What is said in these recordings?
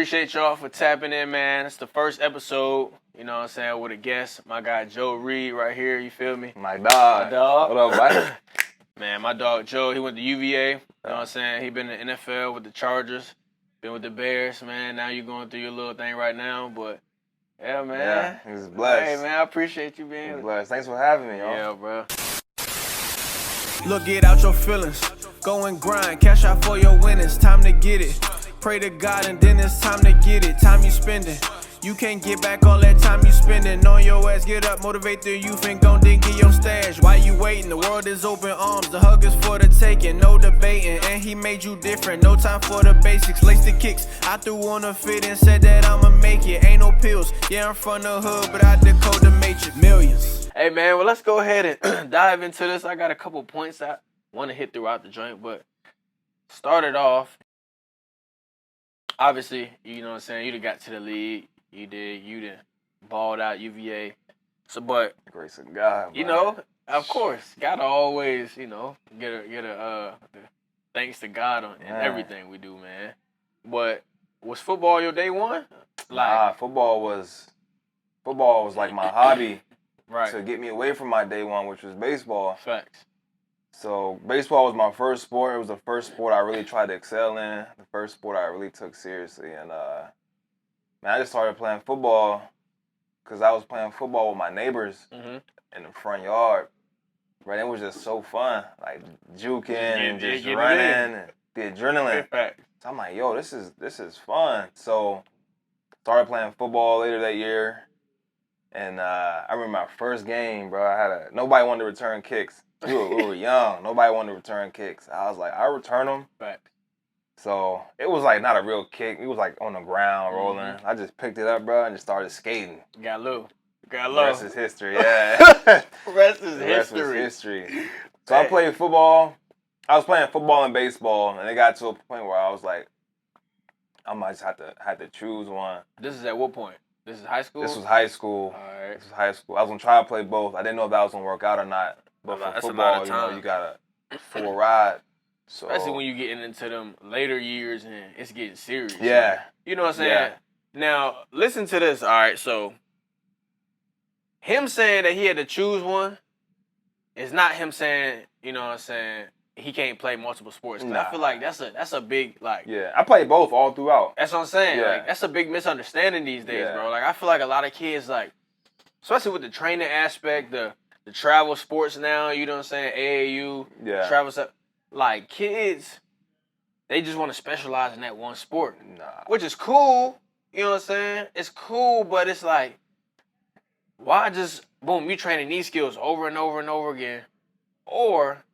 Appreciate y'all for tapping in, man. It's the first episode, you know what I'm saying, with a guest. My guy Joe Reed right here, you feel me? My dog. My dog. What up, buddy? Man, my dog Joe, he went to UVA, you know what I'm saying? He been in the NFL with the Chargers, been with the Bears, man. Now you going through your little thing right now, but yeah, man. Yeah, he's blessed. Hey, man, I appreciate you being He's blessed. Thanks for having me, y'all. Yeah, bro. Look, get out your feelings. Go and grind. Cash out for your winnings. Time to get it. Pray to God and then it's time to get it. Time you spending. You can't get back all that time you spending. On your ass, get up, motivate the youth and gon' dig get your stash. Why you waiting? The world is open arms. The hug is for the taking. No debating. And he made you different. No time for the basics. Lace the kicks. I threw on a fit and said that I'ma make it. Ain't no pills. Yeah, I'm from the hood, but I decode the matrix. Millions. Hey, man, well, let's go ahead and dive into this. I got a couple points I want to hit throughout the joint, but started off, obviously, you know what I'm saying, you done got to the league. You done balled out UVA. So, but, Grace of God, you man. know, of course, gotta always, you know, get a thanks to God on everything we do, man. But was football your day one? Nah, football was like my hobby. Right. To get me away from my day one, which was baseball. Facts. So baseball was my first sport. It was the first sport I really tried to excel in. The first sport I really took seriously. And man, I just started playing football because I was playing football with my neighbors in the front yard. Right, it was just so fun, like juking and just running, and the adrenaline. So I'm like, yo, this is fun. So started playing football later that year. And I remember my first game, bro. Nobody wanted to return kicks. We were young. Nobody wanted to return kicks. I was like, I'll return them. Right. So it was like not a real kick. It was like on the ground rolling. I just picked it up, bro, and just started skating. Got low. The rest is history, yeah. The rest is history. So I played football. I was playing football and baseball, and it got to a point where I was like, I might just have to choose one. This is at what point? This is high school? This was high school. All right. This was high school. I was going to try to play both. I didn't know if that was going to work out or not. But for That's football, a lot of time. you got a full ride. So, especially when you're getting into them later years and it's getting serious. Yeah. Like, you know what I'm saying? Yeah. Now, listen to this. All right, so him saying that he had to choose one is not him saying, you know what I'm saying, he can't play multiple sports. Nah. I feel like that's a big, like... Yeah, I played both all throughout. That's what I'm saying. Yeah. Like, that's a big misunderstanding these days, Yeah. bro. Like, I feel like a lot of kids, like, especially with the training aspect, the travel sports now, you know what I'm saying, AAU, travel stuff, like, kids, they just want to specialize in that one sport. Nah. Which is cool, you know what I'm saying? It's cool, but it's like, why just, boom, you training these skills over and over and over again, or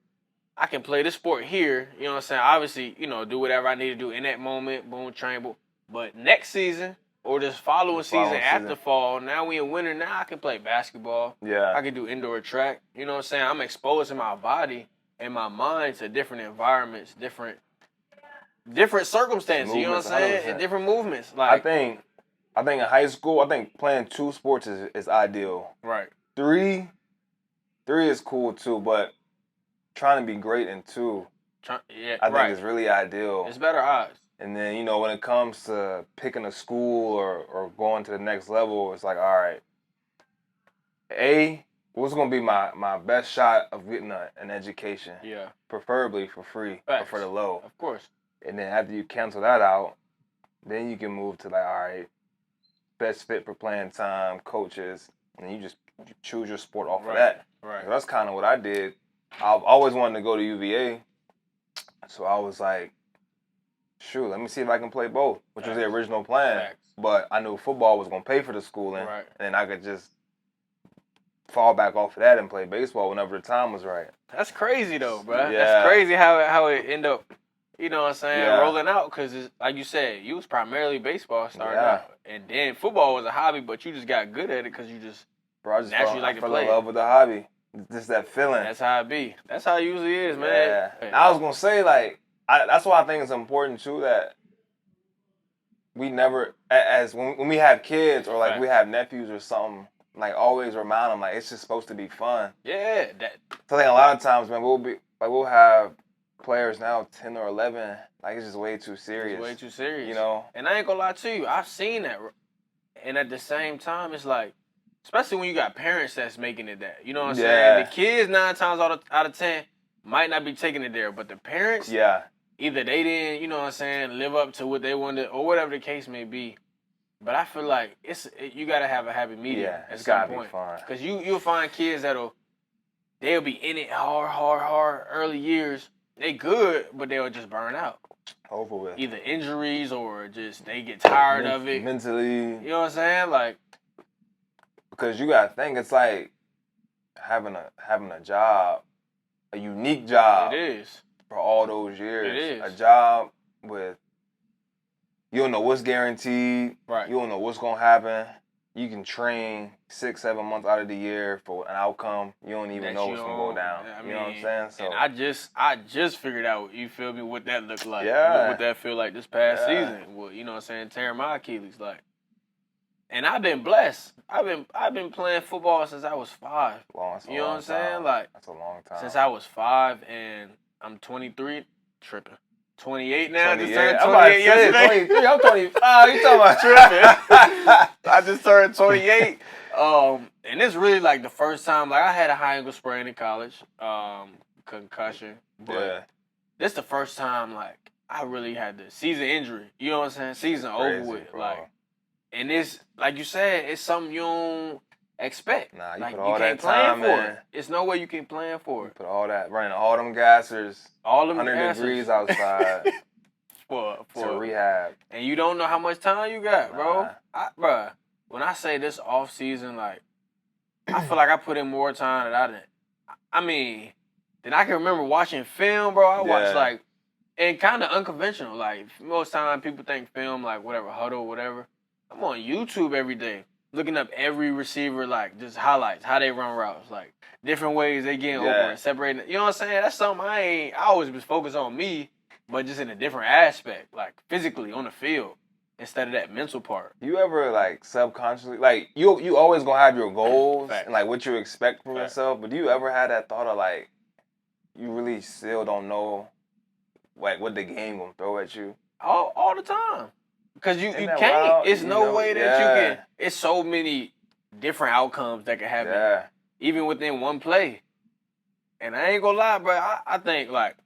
I can play this sport here, you know what I'm saying? Obviously, you know, do whatever I need to do in that moment, boom, train, boom. But next season, or just following season after fall, now we in winter, now I can play basketball. Yeah. I can do indoor track. You know what I'm saying? I'm exposing my body and my mind to different environments, different circumstances, you know what I'm saying? 100%. And different movements. Like, I think in high school, I think playing 2 sports is ideal. Right. 3 is cool too, but trying to be great in 2, I think is really ideal. It's better odds. And then, you know, when it comes to picking a school or going to the next level, it's like, all right, what's going to be my best shot of getting an education? Yeah. Preferably for free or for the low. Of course. And then after you cancel that out, then you can move to like, all right, best fit for playing time, coaches, and you choose your sport off of that. Right. So that's kind of what I did. I've always wanted to go to UVA, so I was like, shoot, let me see if I can play both, which was the original plan. But I knew football was going to pay for the schooling, and I could just fall back off of that and play baseball whenever the time was right. That's crazy, though, bro. Yeah. That's crazy how it ended up, you know what I'm saying, rolling out. Because, like you said, you was primarily baseball starting out. And then football was a hobby, but you just got good at it because you just naturally like to play. I fell in love with the hobby. Just that feeling. That's how it be. That's how it usually is, man. Yeah. And I was going to say, like, that's why I think it's important, too, that we never, when we have kids or, like, we have nephews or something, like, always remind them, like, it's just supposed to be fun. Yeah. So I think a lot of times, man, we'll have players now 10 or 11, like it's just way too serious. It's way too serious. You know? And I ain't gonna lie to you, I've seen that. And at the same time, it's like, especially when you got parents that's making it that. You know what I'm saying? The kids 9 times out of 10 might not be taking it there, but the parents, either they didn't, you know what I'm saying, live up to what they wanted or whatever the case may be. But I feel like you gotta have a happy medium at some point. Because you'll find kids they'll be in it hard early years. They good, but they'll just burn out. Over with. Either injuries or just they get tired of it. Mentally. You know what I'm saying? Like, because you gotta think it's like having a job, a unique job. It is. For all those years. It is. A job with you don't know what's guaranteed. Right. You don't know what's gonna happen. You can train 6-7 months out of the year for an outcome. You don't even know what's gonna go down. You know what I'm saying? So and I just figured out, you feel me, what that looked like. Yeah. What that feel like this past season. Well, you know what I'm saying, tearing my Achilles like. And I've been blessed. I've been playing football since I was 5. You know what I'm saying? Like, that's a long time. Since I was 5 and I'm 23, tripping. 28 now. 28. Just turned I'm about to 28 say yesterday. 23. I'm 25. You talking about Tripping. I just turned 28. And it's really like the first time. Like I had a high ankle sprain in college, concussion. But this the first time like I really had the season injury. You know what I'm saying? Season over with. Bro. Like, and it's like you said, it's something you don't expect. Nah, you like, put all that can't plan time for in. it. It's no way you can plan for it. Put all that, running all them gassers, all them 100 gassers. degrees outside for to rehab. And you don't know how much time you got, bro. Bruh, when I say this off season, like, I feel like I put in more time than I didn't. I mean, than I can remember watching film, bro. I watched like, and kind of unconventional. Like most time people think film like whatever, huddle, whatever. I'm on YouTube every day, looking up every receiver, like just highlights, how they run routes, like different ways they get open, separating. You know what I'm saying? That's something I always was focused on me, but just in a different aspect, like physically on the field instead of that mental part. You ever like subconsciously, like you always gonna have your goals and like what you expect from yourself, but do you ever have that thought of like you really still don't know like what the game gonna throw at you? All the time. Because you can't. Wild? It's no way that you can. It's so many different outcomes that can happen, even within one play. And I ain't gonna lie, bro. I think, like,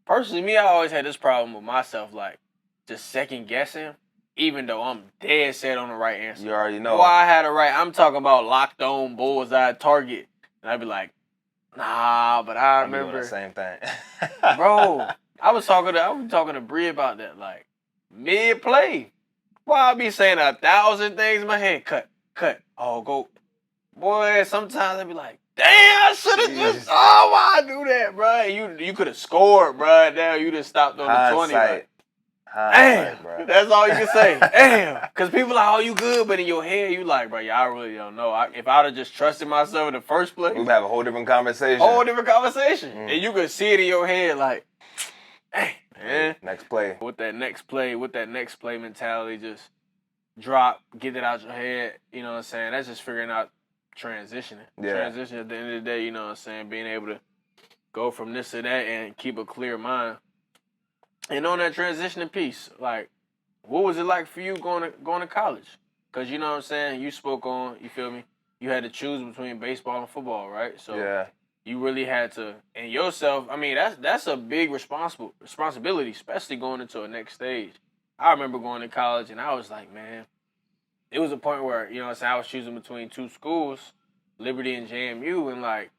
personally, me, I always had this problem with myself, like, just second guessing, even though I'm dead set on the right answer. You already know. Why I had it right. I'm talking about locked on, bullseye, target. And I'd be like, nah, but I remember. Doing the same thing. Bro, I was talking to Bree about that, like, mid-play. Boy, I be saying 1,000 things in my head. Cut. Oh, go. Boy, sometimes I be like, damn, I should have just, why I do that, bro? You could have scored, bro. Now you just stopped on the 20. Like, damn, bro. That's all you can say. Damn. Because people like, oh, you good, but in your head, you like, bro, I really don't know. If I would have just trusted myself in the first place. We'd have a whole different conversation. And you could see it in your head like, hey. Man. Next play. With that next play mentality, just drop, get it out your head, you know what I'm saying? That's just figuring out transitioning. Transition at the end of the day, you know what I'm saying? Being able to go from this to that and keep a clear mind. And on that transitioning piece, like, what was it like for you going to college? Because you know what I'm saying? You spoke on, you feel me? You had to choose between baseball and football, right? So you really had to, and yourself, I mean, that's a big responsibility, especially going into a next stage. I remember going to college, and I was like, man, it was a point where, you know what I'm saying, I was choosing between 2 schools, Liberty and JMU, and, like,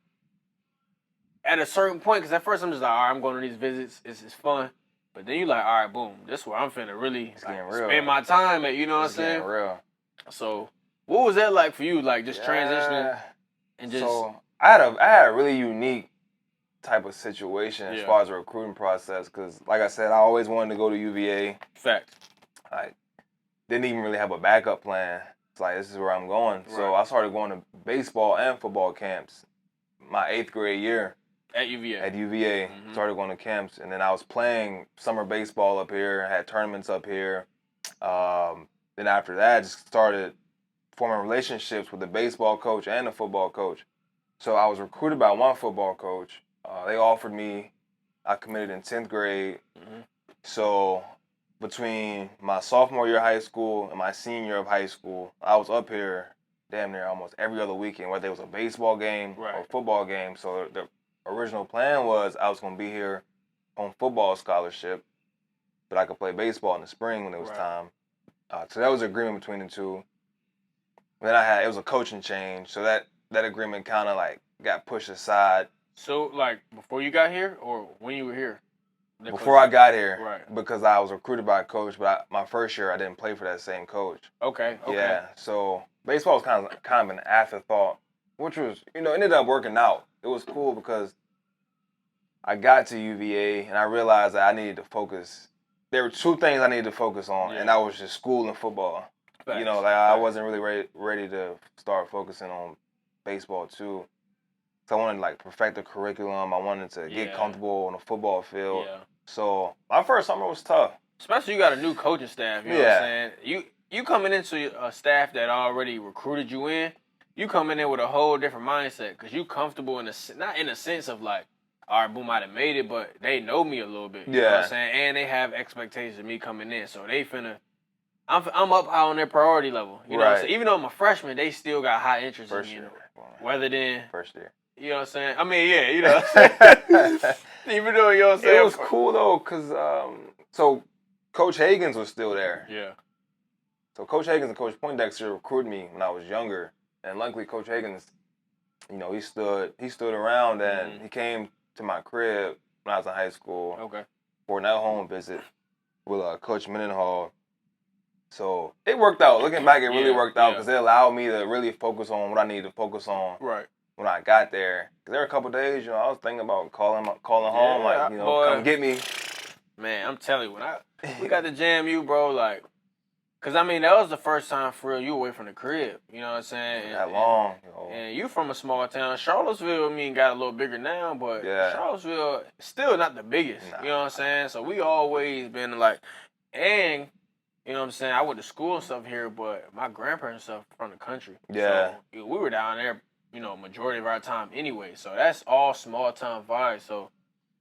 at a certain point, because at first I'm just like, all right, I'm going to these visits, it's fun. But then you like, all right, boom, this is where I'm finna really spend my time at, you know what I'm saying? Getting real. So, what was that like for you, like, just transitioning and just... So, I had a really unique type of situation as far as the recruiting process because, like I said, I always wanted to go to UVA. Fact. Like, didn't even really have a backup plan. It's like, this is where I'm going. Right. So I started going to baseball and football camps my 8th grade year. At UVA. Mm-hmm. Started going to camps. And then I was playing summer baseball up here, had tournaments up here. Then after that, I just started forming relationships with the baseball coach and the football coach. So I was recruited by one football coach. They offered me I committed in 10th grade. Mm-hmm. So between my sophomore year of high school and my senior year of high school, I was up here damn near almost every other weekend, whether it was a baseball game or a football game. So the original plan was I was going to be here on football scholarship, but I could play baseball in the spring when it was time. So that was an agreement between the two. Then it was a coaching change, so that agreement kind of like got pushed aside. So like before you got here or when you were here? Before I got here, right? Because I was recruited by a coach, but my first year I didn't play for that same coach. Okay. Yeah, so baseball was kind of an afterthought, which was ended up working out. It was cool because I got to UVA and I realized that I needed to focus. There were two things I needed to focus on, and that was just school and football. Facts. I wasn't really ready to start focusing on baseball too. So I wanted to like perfect the curriculum. I wanted to get comfortable on the football field. Yeah. So my first summer was tough. Especially you got a new coaching staff. You know what I'm saying? You coming into a staff that already recruited you in. You coming in with a whole different mindset because you comfortable not in the sense of like, all right, boom, I done made it, but they know me a little bit. You know what I'm saying? And they have expectations of me coming in, so they finna. I'm up high on their priority level. You know what I'm saying? Even though I'm a freshman, they still got high interest in me. Whether than first year. You know what I'm saying? I mean, yeah, you know what I'm saying? Even though, you know what I'm saying? It was cool, though, because, so Coach Hagens was still there. Yeah. So Coach Hagens and Coach Poindexter recruited me when I was younger. And luckily, Coach Hagens, he stood around and he came to my crib when I was in high school. Okay. For an at-home visit with Coach Mendenhall. So it worked out. Looking back, it really worked out because it allowed me to really focus on what I needed to focus on. Right. When I got there, because there were a couple of days, I was thinking about calling home, like, boy, come get me. Man, I'm telling you, we got to jam you, bro, like, because, I mean, that was the first time for real you away from the crib, you know what I'm saying? That long, And you from a small town. Charlottesville, got a little bigger now, but Charlottesville still not the biggest, you know what I'm saying? So we always been like, and, you know what I'm saying, I went to school and stuff here, but my grandparents and stuff from the country. Yeah. So we were down there, majority of our time anyway. So that's all small town vibes. So,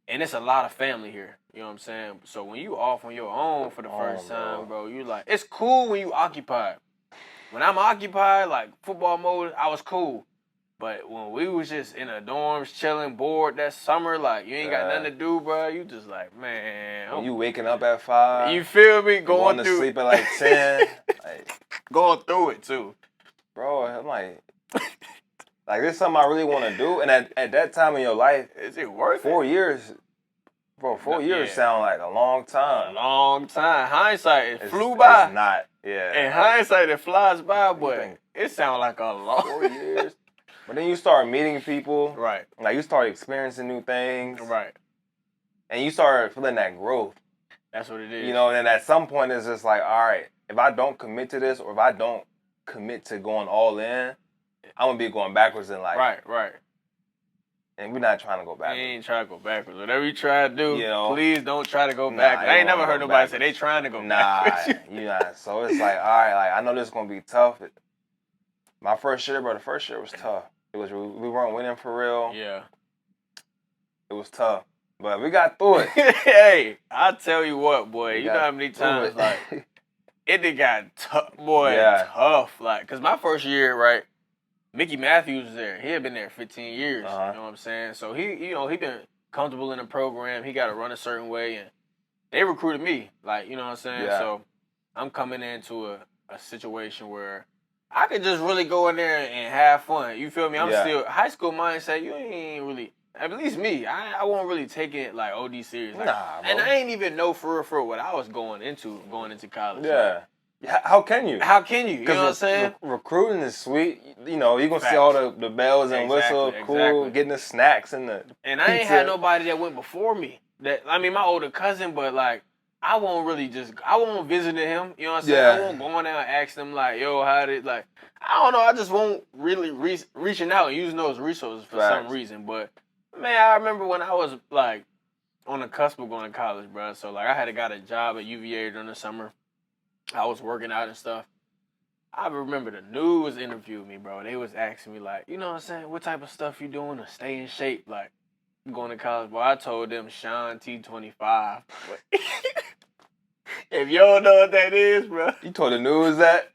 and it's a lot of family here. You know what I'm saying? So when you off on your own for the first time, bro, you like, it's cool when you occupied. When I'm occupied, like football mode, I was cool. But when we was just in the dorms chilling, bored that summer, like you ain't got nothing to do, bro. You just like, man. When you waking up at 5. You feel me? Going to through. Sleep at like 10. Going through it too. Bro, I'm like. Like, this is something I really want to do. And at that time in your life, is it worth 4 years? Bro, 4 years sound like a long time. A long time. Hindsight, it flew by. It's not, yeah. In hindsight, it flies by, but it sound like a long 4 years. But then you start meeting people. Right. Like, you start experiencing new things. Right. And you start feeling that growth. That's what it is. And then at some point, it's just like, all right, if I don't commit to this or if I don't commit to going all in, I'm going to be going backwards in life. Right. And we're not trying to go backwards. We ain't trying to go backwards. Whatever you try to do, please don't try to go backwards. I ain't never heard nobody say they trying to go backwards. Nah, you're not. So it's like, all right, like, I know this is going to be tough. My first year, bro, the first year was tough. We weren't winning for real. Yeah. It was tough. But we got through it. Hey, I tell you what, boy. You know how many times, like, it got tough, boy, tough. Like, because my first year, right, Mickey Matthews was there. He had been there 15 years. You know what I'm saying? So he been comfortable in the program. He got to run a certain way, and they recruited me. Like, you know what I'm saying? Yeah. So I'm coming into a situation where I could just really go in there and have fun. You feel me? I'm still high school mindset. You ain't really, at least me. I won't really take it like OD serious. Like, nah, bro. and I ain't even know for real what I was going into college. Yeah. How can you? How can you? You know what I'm saying? Recruiting is sweet. You're going to see all the bells and whistles, cool, getting the snacks and the And I ain't had nobody that went before me. My older cousin, but like, I won't visit him. You know what I'm saying? I won't go in there and ask them like, yo, how did, like, I don't know. I just won't really reaching out and using those resources for some reason. But, man, I remember when I was like on the cusp of going to college, bro. So, like, I had got a job at UVA during the summer. I was working out and stuff. I remember the news interviewed me, bro. They was asking me, like, you know what I'm saying? What type of stuff you doing to stay in shape? Like, going to college, boy, I told them Sean T25. If you don't know what that is, bro. You told the news that?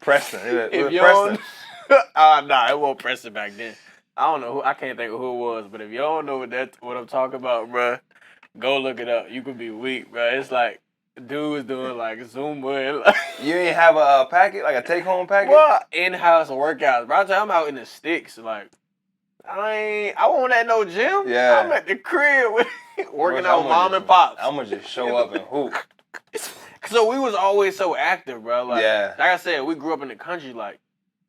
Preston. If you Preston. don't, nah, it wasn't Preston back then. I don't know who. I can't think of who it was. But if you don't know what I'm talking about, bro, go look it up. You could be weak, bro. It's like dudes doing like Zumba and like. You ain't have a packet, like a take-home packet? Well, in-house workouts, bro. I'm out in the sticks, like. I won't at no gym. Yeah. I'm at the crib working out with mom and pops. I'm gonna just show up and hoop. So we was always so active, bro. Like, Yeah. like I said, we grew up in the country, like,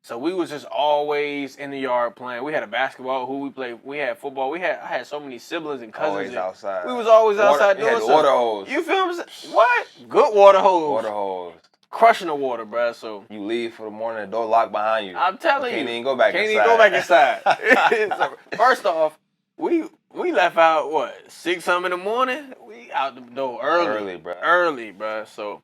so we was just always in the yard playing. We had a basketball who we played. We had football. I had so many siblings and cousins. Always outside. We was always outside doing something. Water hose. You feel me? What? Good water hose. Water hose. Crushing the water, bro. So you leave for the morning, the door locked behind you. I'm telling you. Can't even go back inside. Can't even go back inside. So, first off, we left out, what, 6 something in the morning? We out the door early. Early, bro. So,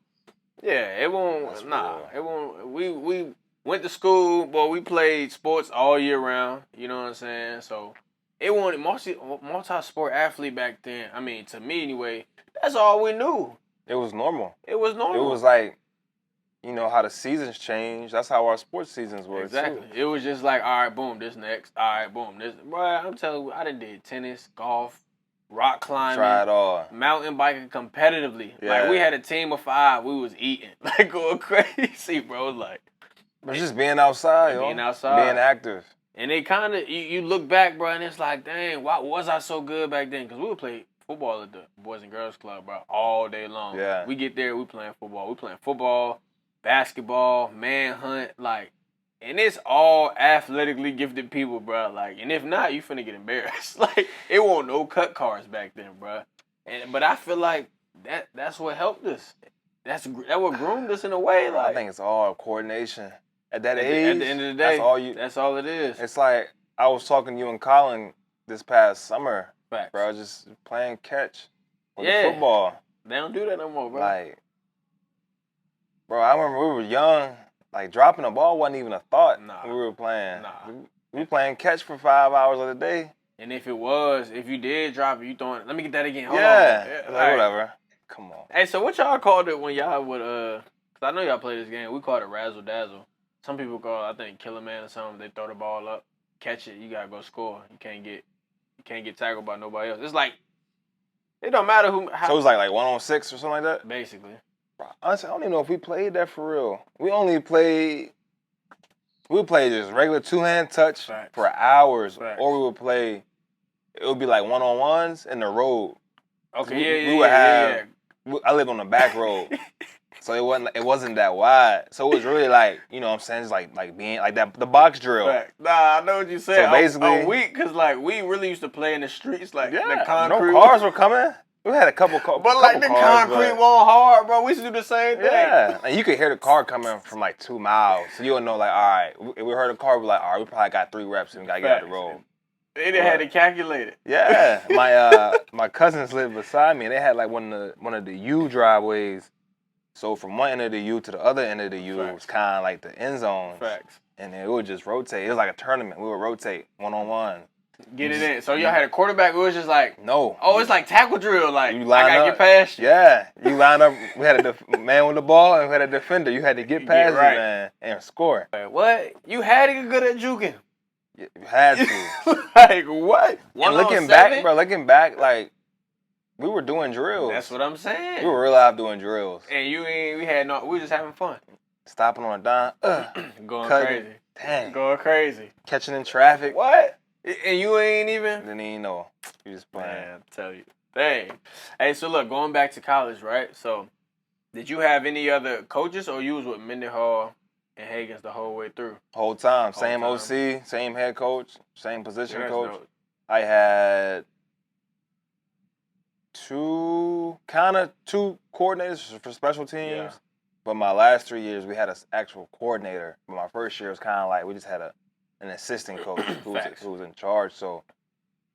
yeah, it won't, That's nah. real. It won't, we went to school, but we played sports all year round. You know what I'm saying? So, it wasn't multi-sport athlete back then. I mean, to me anyway, that's all we knew. It was normal. It was normal. It was like, you know how the seasons change. That's how our sports seasons were. Exactly. Too. It was just like, all right, boom, this next. All right, boom, this. Boy, I'm telling you, I done did tennis, golf, rock climbing. Try it all. Mountain biking competitively. Yeah. Like, we had a team of 5. We was eating. Like, going crazy, bro. Like. But just being outside, yo. Being outside. Being active. And it kind of, you look back, bro, and it's like, dang, why was I so good back then? Because we would play football at the Boys and Girls Club, bro, all day long. Yeah. We get there, we playing football. We playing football, basketball, manhunt, like, and it's all athletically gifted people, bro. Like, and if not, you finna get embarrassed. Like, it wasn't no cut cars back then, bro. But I feel like that's what helped us. That what groomed us in a way. Like, I think it's all coordination. At that age, at the end of the day, that's all it is. It's like I was talking to you and Colin this past summer. Facts. Bro, just playing catch with the football. They don't do that no more, bro. Like, bro, I remember we were young. Like, dropping a ball wasn't even a thought when we were playing. We were playing catch for 5 hours of the day. And if you did drop it, you throwing, let me get that again. Hold on. Like, whatever. Come on. Hey, so what y'all called it when y'all would, cause I know y'all play this game. We called it razzle dazzle. Some people call it, I think, Killer Man or something. They throw the ball up, catch it, you gotta go score. You can't get tackled by nobody else. It's like, it don't matter who. So it was like 1-on-6 or something like that? Basically. Bro, honestly, I don't even know if we played that for real. We played just regular 2-hand touch for hours. Facts. Or we would play, it would be like 1-on-1s in the road. Okay, we would have, I lived on the back road. So it wasn't that wide. So it was really like, you know what I'm saying, just like being like that, the box drill. Right. Nah, I know what you said. So basically, I'm weak because like we really used to play in the streets, like the concrete. No cars were coming. We had a couple cars. But like the concrete wasn't hard, bro. We used to do the same thing. Yeah. And you could hear the car coming from like 2 miles. So you'll know like, all right, if we heard a car, we're like, all right, we probably got 3 reps and we gotta get out the road. They didn't have to calculate it. Yeah. My cousins lived beside me and they had like one of the U driveways. So from one end of the U to the other end of the U was kind of like the end zone. Facts. And it would just rotate. It was like a tournament. We would rotate 1-on-1. Get it in. So y'all had a quarterback. It was just like, no. Oh, it's like tackle drill. Like, you line I gotta up, get past you. Yeah. You line up. We had a man with the ball and we had a defender. You had to get past him, man, and score. What? You had to get good at juking. You had to. Like, what? And looking back, like, we were doing drills. That's what I'm saying. We were real live doing drills. And we were just having fun. Stopping on a dime. Going crazy. Dang. Going crazy. Catching in traffic. What? And you ain't even? Didn't even know. You just playing. Man, I tell you. Dang. Hey, so look, going back to college, right? So, did you have any other coaches or you was with Mendenhall and Hagens the whole way through? Whole time. Same OC, same head coach, same position coach. Dope. I had two coordinators for special teams. Yeah. But my last 3 years, we had an actual coordinator. But my first year was kind of like we just had an assistant coach who was in charge. So,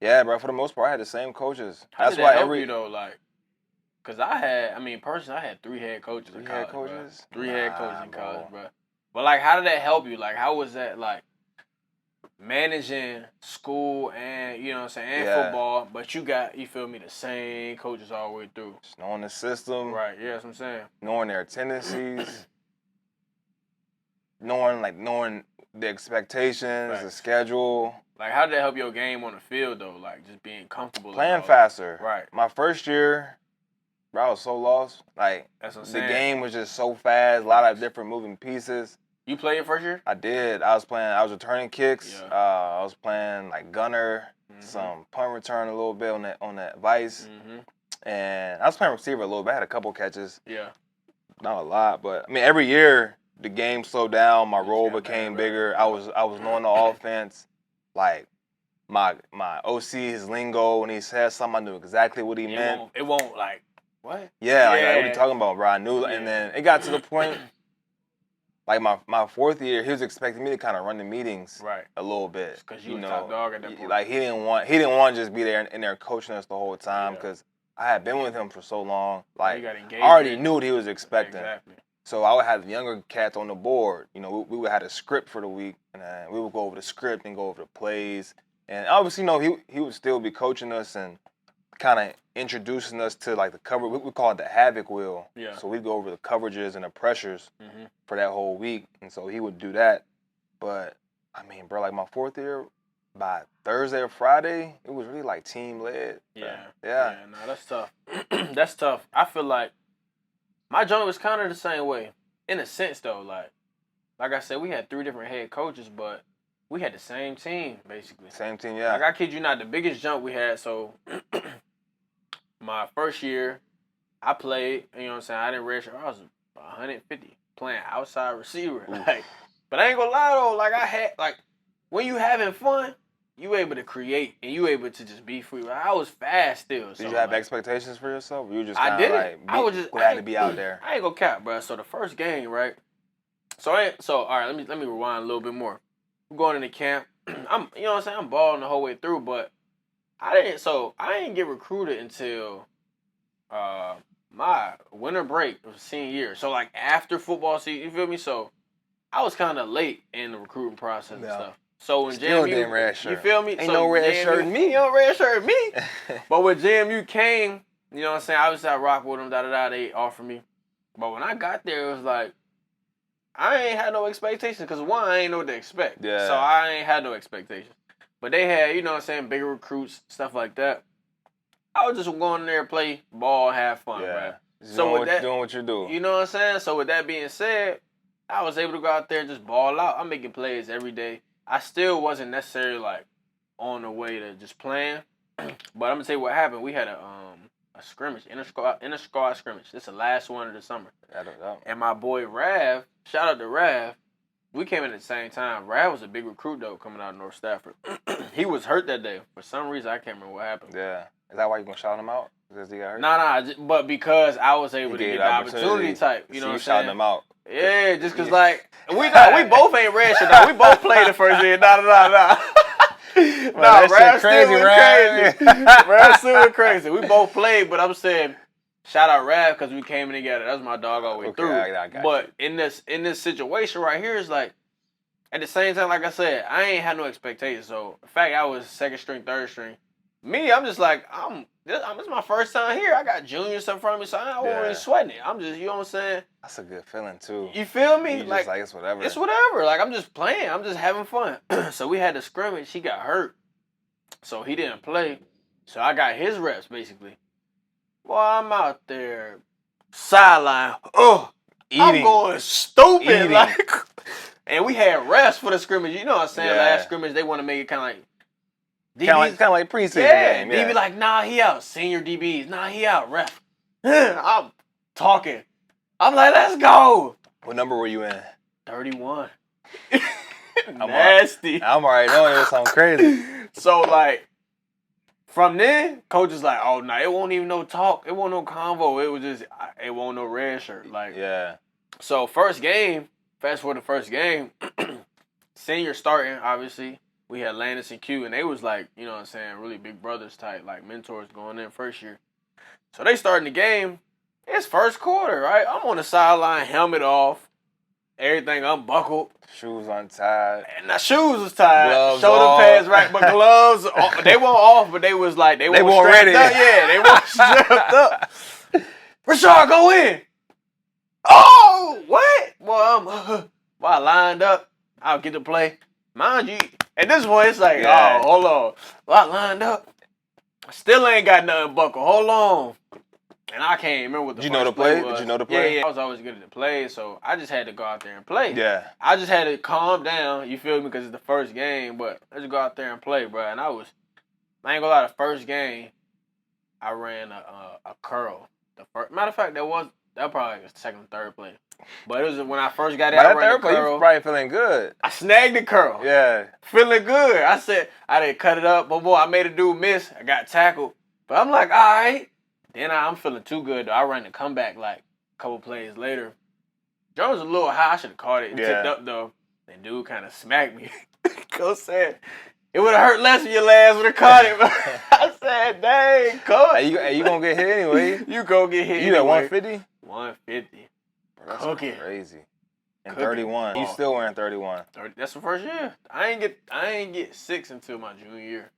yeah, bro, for the most part, I had the same coaches. How did that help you, though? Like, because personally, I had 3 head coaches in college, bro. 3 head coaches in college, bro. But, like, how did that help you? Like, how was that, like, managing school and, you know what I'm saying, and Yeah. football, but you got, you feel me, the same coaches all the way through. Just knowing the system. Right, yeah, that's what I'm saying. Knowing their tendencies. knowing the expectations, Right. the schedule. Like, how did that help your game on the field, though? Like, just being comfortable. Playing faster. Right. My first year, bro, I was so lost. Like, That's what I'm the saying. game was just so fast, a lot of different moving pieces. You played your first year? I did. I was returning kicks. Yeah. I was playing like gunner, Mhm. some punt return a little bit on that vice. Mm-hmm. And I was playing receiver a little bit. I had a couple catches. Yeah. Not a lot, but I mean every year the game slowed down, my Just role got became better, bigger. right. I was knowing the offense. Like my OC, his lingo, when he said something, I knew exactly what he meant. It won't, like, what? Yeah, like what Yeah. are you talking about, bro? I knew, Yeah. and then it got to the point, like my fourth year, he was expecting me to kind of run the meetings Right. a little bit. Because you were top dog at that point. Like he didn't want to just be there in there coaching us the whole time Yeah. because I had been with him for so long. Like You got I engagement. already knew what he was expecting. Exactly. So I would have the younger cats on the board. You know, we would have a script for the week, and we would go over the script and go over the plays. And obviously, you know, he would still be coaching us and kind of introducing us to like the cover. We call it the havoc wheel. Yeah. So we'd go over the coverages and the pressures Mm-hmm. for that whole week, and so he would do that. But I mean, bro, like my fourth year, by Thursday or Friday, it was really like team led. Yeah. Yeah. No, that's tough. That's tough. I feel like my joint was kind of the same way. In a sense, though, like I said, we had 3 different head coaches, but we had the same team, basically. Same team, yeah. Like, I kid you not, the biggest jump we had, so my first year, I played, you know what I'm saying, I didn't redshirt. I was 150 playing outside receiver. Like, but I ain't gonna lie, though, like, I had, like, when you having fun, you able to create and you able to just be free. I was fast still. So Did you have like, expectations for yourself? Or you just I kind didn't. of like I was just glad to be out there. I ain't gonna cap, bro. So the first game, right? So all right. Let me rewind a little bit more. We're going into camp. You know what I'm saying? I'm balling the whole way through, but I didn't get recruited until my winter break of senior year. So like after football season, you feel me? So I was kind of late in the recruiting process and Yeah. stuff. So when Still JMU, didn't red shirt. you feel me? Ain't So no red JMU shirt in me. You don't red shirt me. But when JMU came, you know what I'm saying? Obviously, I rock with them, they offered me. But when I got there, it was like, I ain't had no expectations because, one, I ain't know what to expect. Yeah. So I ain't had no expectations. But they had, you know what I'm saying, bigger recruits, stuff like that. I was just going in there, play ball, have fun, Yeah. bro. So doing what you do. You know what I'm saying? So with that being said, I was able to go out there and just ball out. I'm making plays every day. I still wasn't necessarily like on the way to just playing, but I'm gonna tell you what happened. We had a scrimmage, inter squad scrimmage. This is the last one of the summer. And my boy Rav, shout out to Rav, we came in at the same time. Rav was a big recruit though, coming out of North Stafford. He was hurt that day for some reason. I can't remember what happened. Yeah. Is that why you gonna shout him out? Because he got hurt? Nah, but because I was able to gave get the the opportunity type. You So know what I'm shouting saying? him out. Yeah, just cause like we both ain't redshirt though. We both played the first year. Nah. Nah, that shit crazy, Rav still went crazy. We both played, but I'm saying shout out Rav because we came in together. That's my dog all the way Okay, through. I got but you. in this situation right here is like at the same time, like I said, I ain't had no expectations. So the fact I was second string, third string, me, I'm just like this is my first time here. I got juniors in front of me, so I wasn't really sweating it. I'm just, you know what I'm saying? That's a good feeling too. You feel me? You just like it's whatever. It's whatever. Like I'm just playing. I'm just having fun. So we had the scrimmage. He got hurt, so he didn't play. So I got his reps basically. Well, I'm out there sideline. I'm going stupid. Eating. Like, and we had refs for the scrimmage. You know what I'm saying? Yeah. Last scrimmage, they want to make it kind of like. Kind of like preseason game. DB like, nah, he out. Senior DBs, nah, he out. Ref. I'm talking. I'm like, let's go. What number were you in? 31. I'm Nasty. I'm already knowing it was something crazy. So, like, from then, coach is like, oh, nah, it won't even no talk. It won't no convo. It was just, it won't no red shirt. Like, Yeah. So, first game, fast forward to first game, senior starting, obviously. We had Landis and Q, and they was like, you know what I'm saying, really big brothers type, like mentors going in first year. So they starting the game. It's first quarter, right? I'm on the sideline, helmet off, everything unbuckled. Shoes untied. And the shoes was tied. Gloves Shoulder off. pads right, but gloves, they weren't off, but they was like, they weren't weren't strapped ready. up. Yeah, they weren't strapped up. Rashard, go in. Oh, what? Well, I lined up. I'll get to play. Mind you, at this point, it's like, Yeah. oh, hold on. Well, I lined up. Still ain't got nothing buckled. Hold on. And I can't remember what the Did you know the first play play? was. Did you know the play? Yeah, I was always good at the play, so I just had to go out there and play. Yeah. I just had to calm down, you feel me, because it's the first game, but I just go out there and play, bro. And I ain't gonna lie, the first game, I ran a curl. Matter of fact, that probably was the second or third play. But it was when I first got there, I By that ran third the play, you curl. probably feeling good. I snagged the curl. Yeah. Feeling good. I said, I didn't cut it up, but boy, I made a dude miss. I got tackled. But I'm like, all right. Then I'm feeling too good, though. I ran the comeback like a couple plays later. Jones was a little high. I should have caught it. It tipped up, though. And dude kind of smacked me. Coach said, it would have hurt less if your ass would have caught it. I said, dang, coach. Hey, you gonna get hit anyway. You gonna get hit You at anyway. 150? 150. Bro, that's Cooking. crazy. And Cooking. 31. You still wearing 31. That's the first year. I ain't get 6 until my junior year.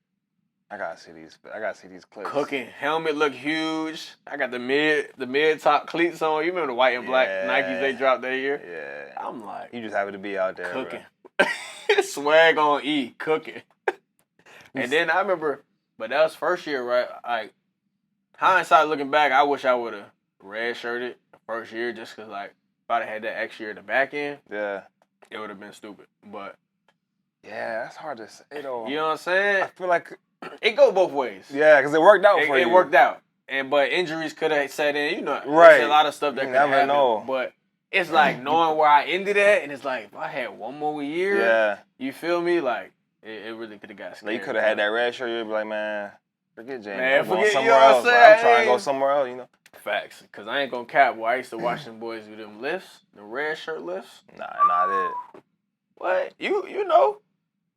I gotta see these clips. Cooking. Helmet look huge. I got the mid top cleats on. You remember the white and black Nikes they dropped that year? Yeah. I'm like, You just happy to be out there, cooking. Swag on E, cooking. And then I remember, but that was first year, right? Like, hindsight looking back, I wish I would have red-shirted the first year just because, like, if I'd have had that extra year at the back end, Yeah. it would have been stupid. But, Yeah, that's hard to say, though. you know what I'm saying? I feel like, It go both ways. yeah, because it worked out for you. It worked out. But injuries could have set in. You know, Right. there's a lot of stuff that You could happen. never know. But it's like knowing where I ended at, and it's like, if I had one more year, Yeah. you feel me? Like, it really could have got Like, scary. you could have had that red shirt, you'd be like, man, forget Jamie. Man, I'm going forget- you somewhere know what I'm else. Like, saying? I'm trying to go somewhere else, you know? Facts. Because I ain't going to cap, boy. I used to watch them boys do them lifts, the red shirt lifts. Nah, not it. What? You know.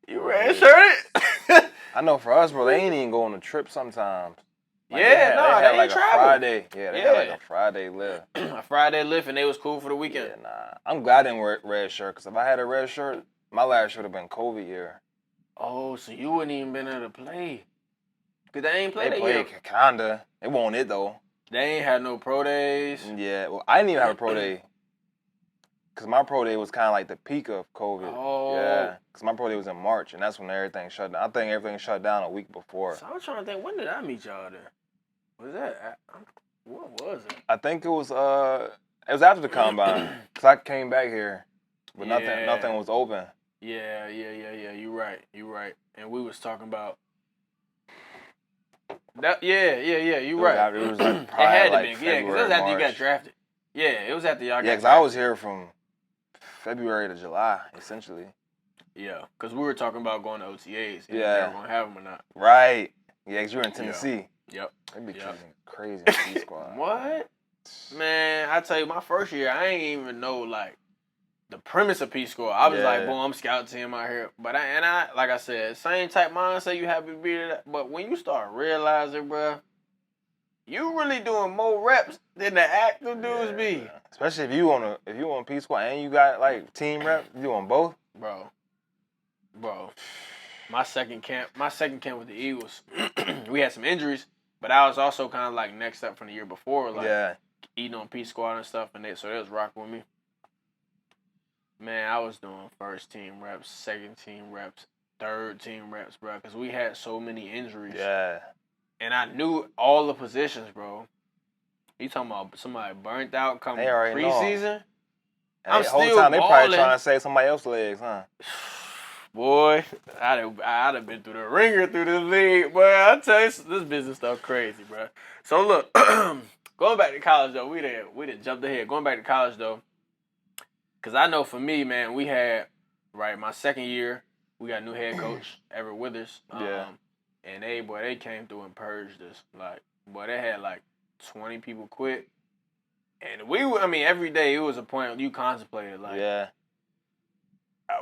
You red shirted. I know for us, bro, they ain't even go on a trip sometimes. Like, Yeah, they had they like ain't a travel. Friday. Yeah, they had like Yeah. a Friday lift. A Friday lift, and they was cool for the weekend. Yeah, nah. I'm glad I didn't wear red shirt, because if I had a red shirt, my last shirt would have been COVID year. Oh, so you wouldn't even been able to play. Because they ain't played They that year. played kinda. It wasn't it, though. They ain't had no pro days. Yeah, well, I didn't even have a pro day. Because my pro day was kind of like the peak of COVID. Oh. Yeah, because my pro day was in March, and that's when everything shut down. I think everything shut down a week before. So I'm trying to think, when did I meet y'all there? Was that? What was it? I think it was after the combine, because I came back here, but Yeah. nothing was open. Yeah. You right. And we was talking about that. Yeah. You right. It was like It probably had to like be. Yeah, because February, it was after you got March. drafted. Yeah, it was after y'all got Yeah, because drafted. I was here from February to July, essentially. Yeah, because we were talking about going to OTAs. And Yeah. if they were going to have them or not. Right. Yeah, because you were in Tennessee. Yep. They be Yeah. treating crazy in P squad. What? Man, I tell you, my first year, I ain't even know, like, the premise of P Squad. I was like, Yeah. boom, I'm scout team out here. But I, like I said, same type mindset, you happy to be there. But when you start realizing, bruh, you really doing more reps than the active dudes be. Yeah. Especially if you on P squad and you got like team rep, you doing both. Bro. My second camp with the Eagles, we had some injuries, but I was also kind of like next up from the year before, like Yeah. eating on P squad and stuff, and so they was rocking with me. Man, I was doing first team reps, second team reps, third team reps, bro, because we had so many injuries. Yeah. And I knew all the positions, bro. You talking about somebody burnt out coming They already know. preseason? And I'm the whole still time they probably balling. trying to save somebody else's legs, huh? Boy, I'd have been through the ringer through this league, boy. I tell you, this business stuff crazy, bro. So look, going back to college though, we done jumped ahead. Going back to college though, because I know for me, man, we had my second year, we got a new head coach, Everett Withers. Yeah. And they came through and purged us. Like, boy, they had like 20 people quit, and every day it was a point you contemplated like, Yeah.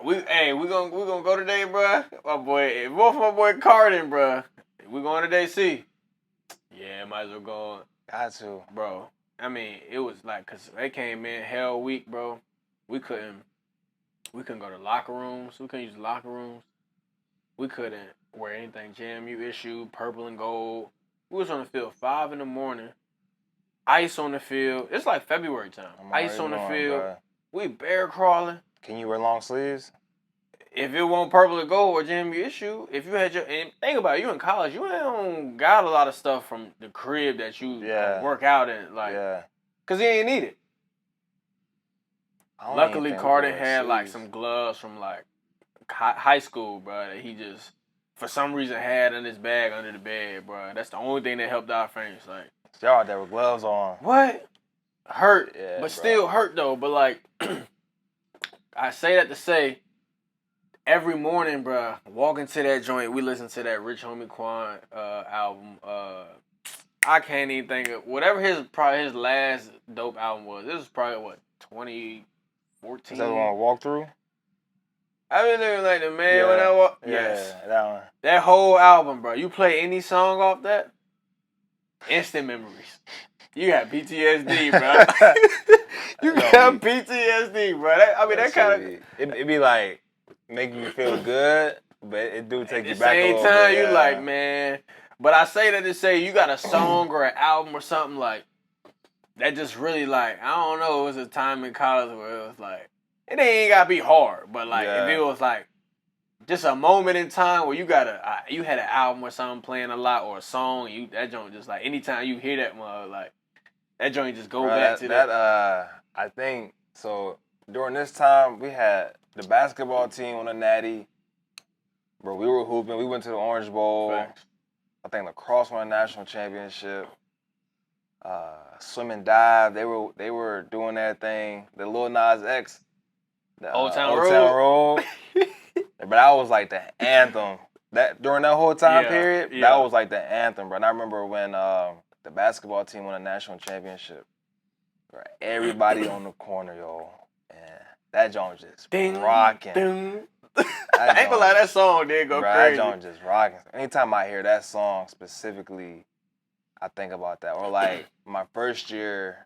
we gonna go today, bruh. Both my boy Carden, bruh. We going today, see? Yeah, might as well go, Got to. bro. I mean, it was like, cause they came in hell week, bro. We couldn't We couldn't go to locker rooms. We couldn't use the locker rooms. We couldn't wear anything JMU issued, purple and gold. We was on the field 5 in the morning. Ice on the field. It's like February time. Ice on the field. Bro. We bear crawling. Can you wear long sleeves? If it won't purple and gold or JMU issue, if you had your, and think about it, you in college, you don't got a lot of stuff from the crib that you work out in, like, cause he ain't need it. Luckily, Carter had like some gloves from like high school, bro, that he just for some reason had in his bag under the bed, bro. That's the only thing that helped our fans. Like, y'all out there with gloves on. What? Hurt, yeah, but bro. Still hurt though. But like, I say that to say, every morning, bro, walking to that joint, we listen to that Rich Homie Quan album. I can't even think of whatever his last dope album was. This was probably what 2014. Is that the one walk through? I've been looking like the man when I walk. Yes, that one. That whole album, bro. You play any song off that, instant memories. You got PTSD, bro. You got PTSD, bro. That kind of it be like making you feel good, but it do take you back. At the same time, you like, man. But I say that to say you got a song or an album or something like that just really like, I don't know, it was a time in college where it was like, it ain't gotta be hard, but like if it was like just a moment in time where you had an album or something playing a lot or a song, that joint just like anytime you hear that mother, like that joint just go back to that. I think so. During this time, we had the basketball team on the Natty. Bro, we were hooping. We went to the Orange Bowl. Facts. I think lacrosse won a national championship. Swim and dive. They were doing that thing. The Lil Nas X. The, Old Town Road. But that was like the anthem. That during that whole time period, that was like the anthem, bro. And I remember when the basketball team won a national championship. Right, everybody on the corner, yo, and that joint just rocking. I ain't gonna lie, that song did go crazy. That joint just rocking. Anytime I hear that song specifically, I think about that. Or like my first year,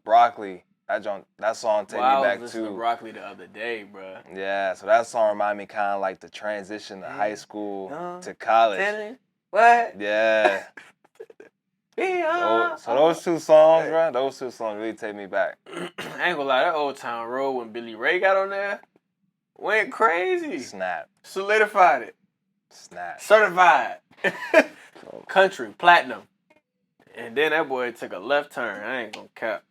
Broccoli. That song take me back I was listening to Broccoli the other day, bro. Yeah, so that song remind me kind of like the transition to high school to college. What? Yeah. So those two songs, bro, really take me back. I ain't gonna lie, that Old Town Road when Billy Ray got on there, went crazy. Snap. Solidified it. Snap. Certified. Country, platinum. And then that boy took a left turn. I ain't gonna cap.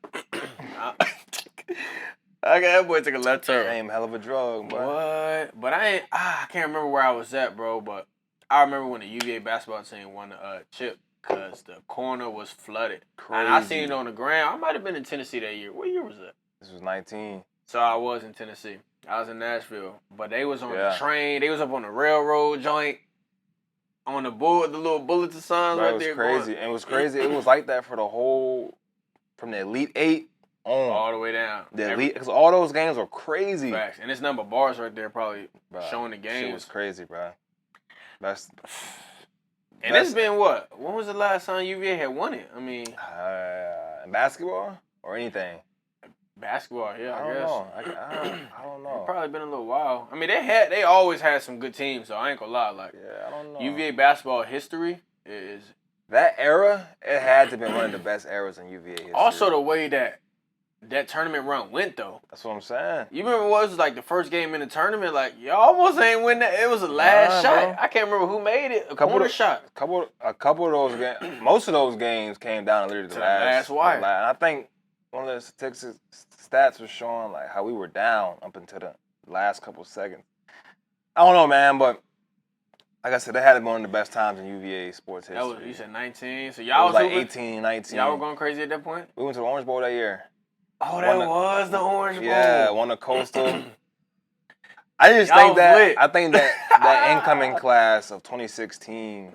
That boy took a left turn. Same hell of a drug, boy. What? But I can't remember where I was at, bro, but I remember when the UVA basketball team won the chip. Because the corner was flooded. Crazy. And I seen it on the ground. I might have been in Tennessee that year. What year was that? This was 19. So I was in Tennessee. I was in Nashville. But they was on the train. They was up on the railroad joint. On the little bulletin signs right there. It was crazy. And it was crazy. It was like that for the whole, from the Elite 8 on. All the way down. The Elite, because all those games were crazy. Facts. And it's number bars right there probably showing the games. Shit was crazy, bro. That's... And it's been what? When was the last time UVA had won it? I mean, in basketball or anything? Basketball, yeah. I don't know. It's probably been a little while. I mean, they always had some good teams, so I ain't gonna lie. Like, I don't know. UVA basketball history is that era. It had to be one of the best eras in UVA history. Also, the way that tournament run went though. That's what I'm saying. You remember what was like the first game in the tournament? Like y'all almost ain't win that. It was the last shot. Bro. I can't remember who made it. A corner shot. A couple of those games. Most of those games came down literally to the last wire. And I think one of the statistics stats was showing like how we were down up until the last couple seconds. I don't know, man, but like I said, they had to be one of the best times in UVA sports history. You said 19, so y'all was like 18, 19. Y'all were going crazy at that point. We went to the Orange Bowl that year. Oh, that was the Orange Bowl. Yeah, won the Coastal. I just think that incoming class of 2016,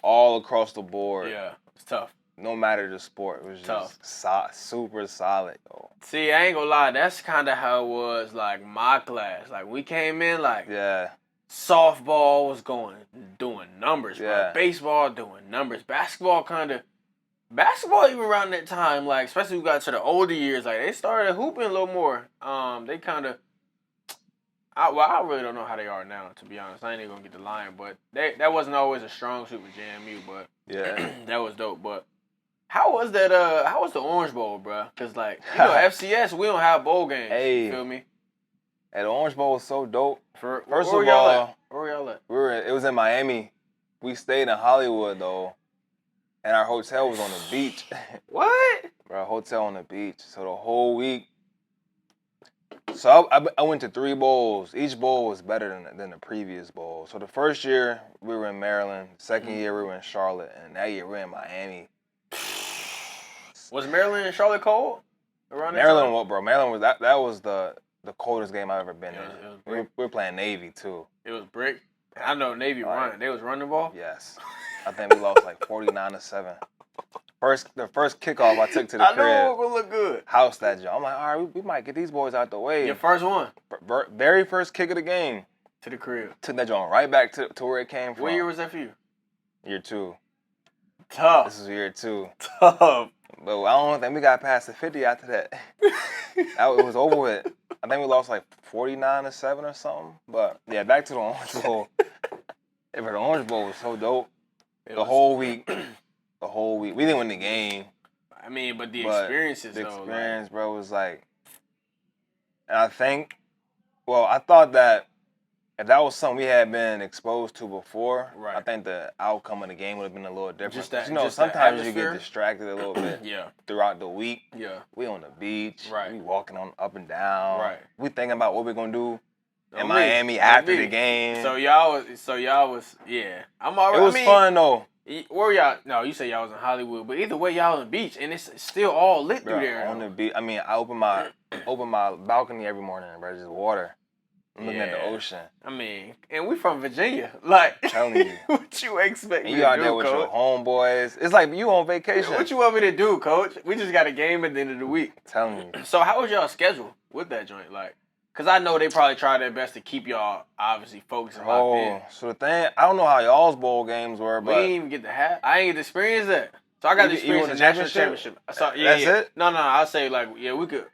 all across the board. Yeah, it's tough. No matter the sport, it was just super solid. Yo. See, I ain't gonna lie, that's kind of how it was like my class. Like we came in like softball was doing numbers, bro. Baseball doing numbers. Basketball even around that time, like especially we got to the older years, like they started hooping a little more. They kind of I really don't know how they are now, to be honest. I ain't even gonna get the line, but that wasn't always a strong suit with JMU, but Yeah. that was dope. But how was that? How was the Orange Bowl, bro? Cause like FCS, we don't have bowl games. Hey. You feel me? And the Orange Bowl was so dope. First First of of all, where y'all at? it was in Miami. We stayed in Hollywood though, and our hotel was on the beach. What? Our hotel on the beach. So the whole week. So I went to 3 bowls. Each bowl was better than the previous bowl. So the first year we were in Maryland. Second year we were in Charlotte, and that year we were in Miami. Was Maryland and Charlotte cold? Around that Maryland, time? what, bro? Maryland was that was the coldest game I've ever been It in. was We were playing Navy too. It was brick. I know Navy run. They was running the ball. Yes, I think we lost like 49-7. The first kickoff I took to the crib. I know it would look good. House that job. I'm like, all right, we might get these boys out the way. Your first one Very first kick of the game. to the crib. Took that joint right back to where it came from. What year was that for you? Year 2. Tough. This is year 2. Tough. But I don't think we got past the 50 after that. It was over with. I think we lost like 49-7 or something. But yeah, back to the Orange Bowl. The Orange Bowl was so dope. The whole week. We didn't win the game. I mean, but the experiences, The though. experience, bro, was like. And I thought that if that was something we had been exposed to before, Right. I think the outcome of the game would have been a little different. Just that- But, just that sometimes you atmosphere. get distracted a little bit Yeah. throughout the week. Yeah. We on the beach. Right. We walking on up and down. Right. We thinking about what we're gonna do in On Miami me. after On me. the game. So y'all was, yeah. I'm already. it was fun though. Where y'all? No, you say y'all was in Hollywood, but either way, y'all on the beach, and it's still all lit Bro, through there. on the beach. I mean, I open my balcony every morning, bro. Just water. I'm looking at the Yeah. ocean. I mean, and we from Virginia. Like, Telling you. what you expect And me you to out do, there with your coach? homeboys. It's like you on vacation. What you want me to do, coach? We just got a game at the end of the week. Telling you. So how was y'all schedule with that joint? Like, cause I know they probably tried their best to keep y'all obviously focused and locked in. So the thing, I don't know how y'all's bowl games were, We but didn't even get to have. I ain't get to experience that. So I got to You experience won the the national championship. So That's it? No, I'll say like we could.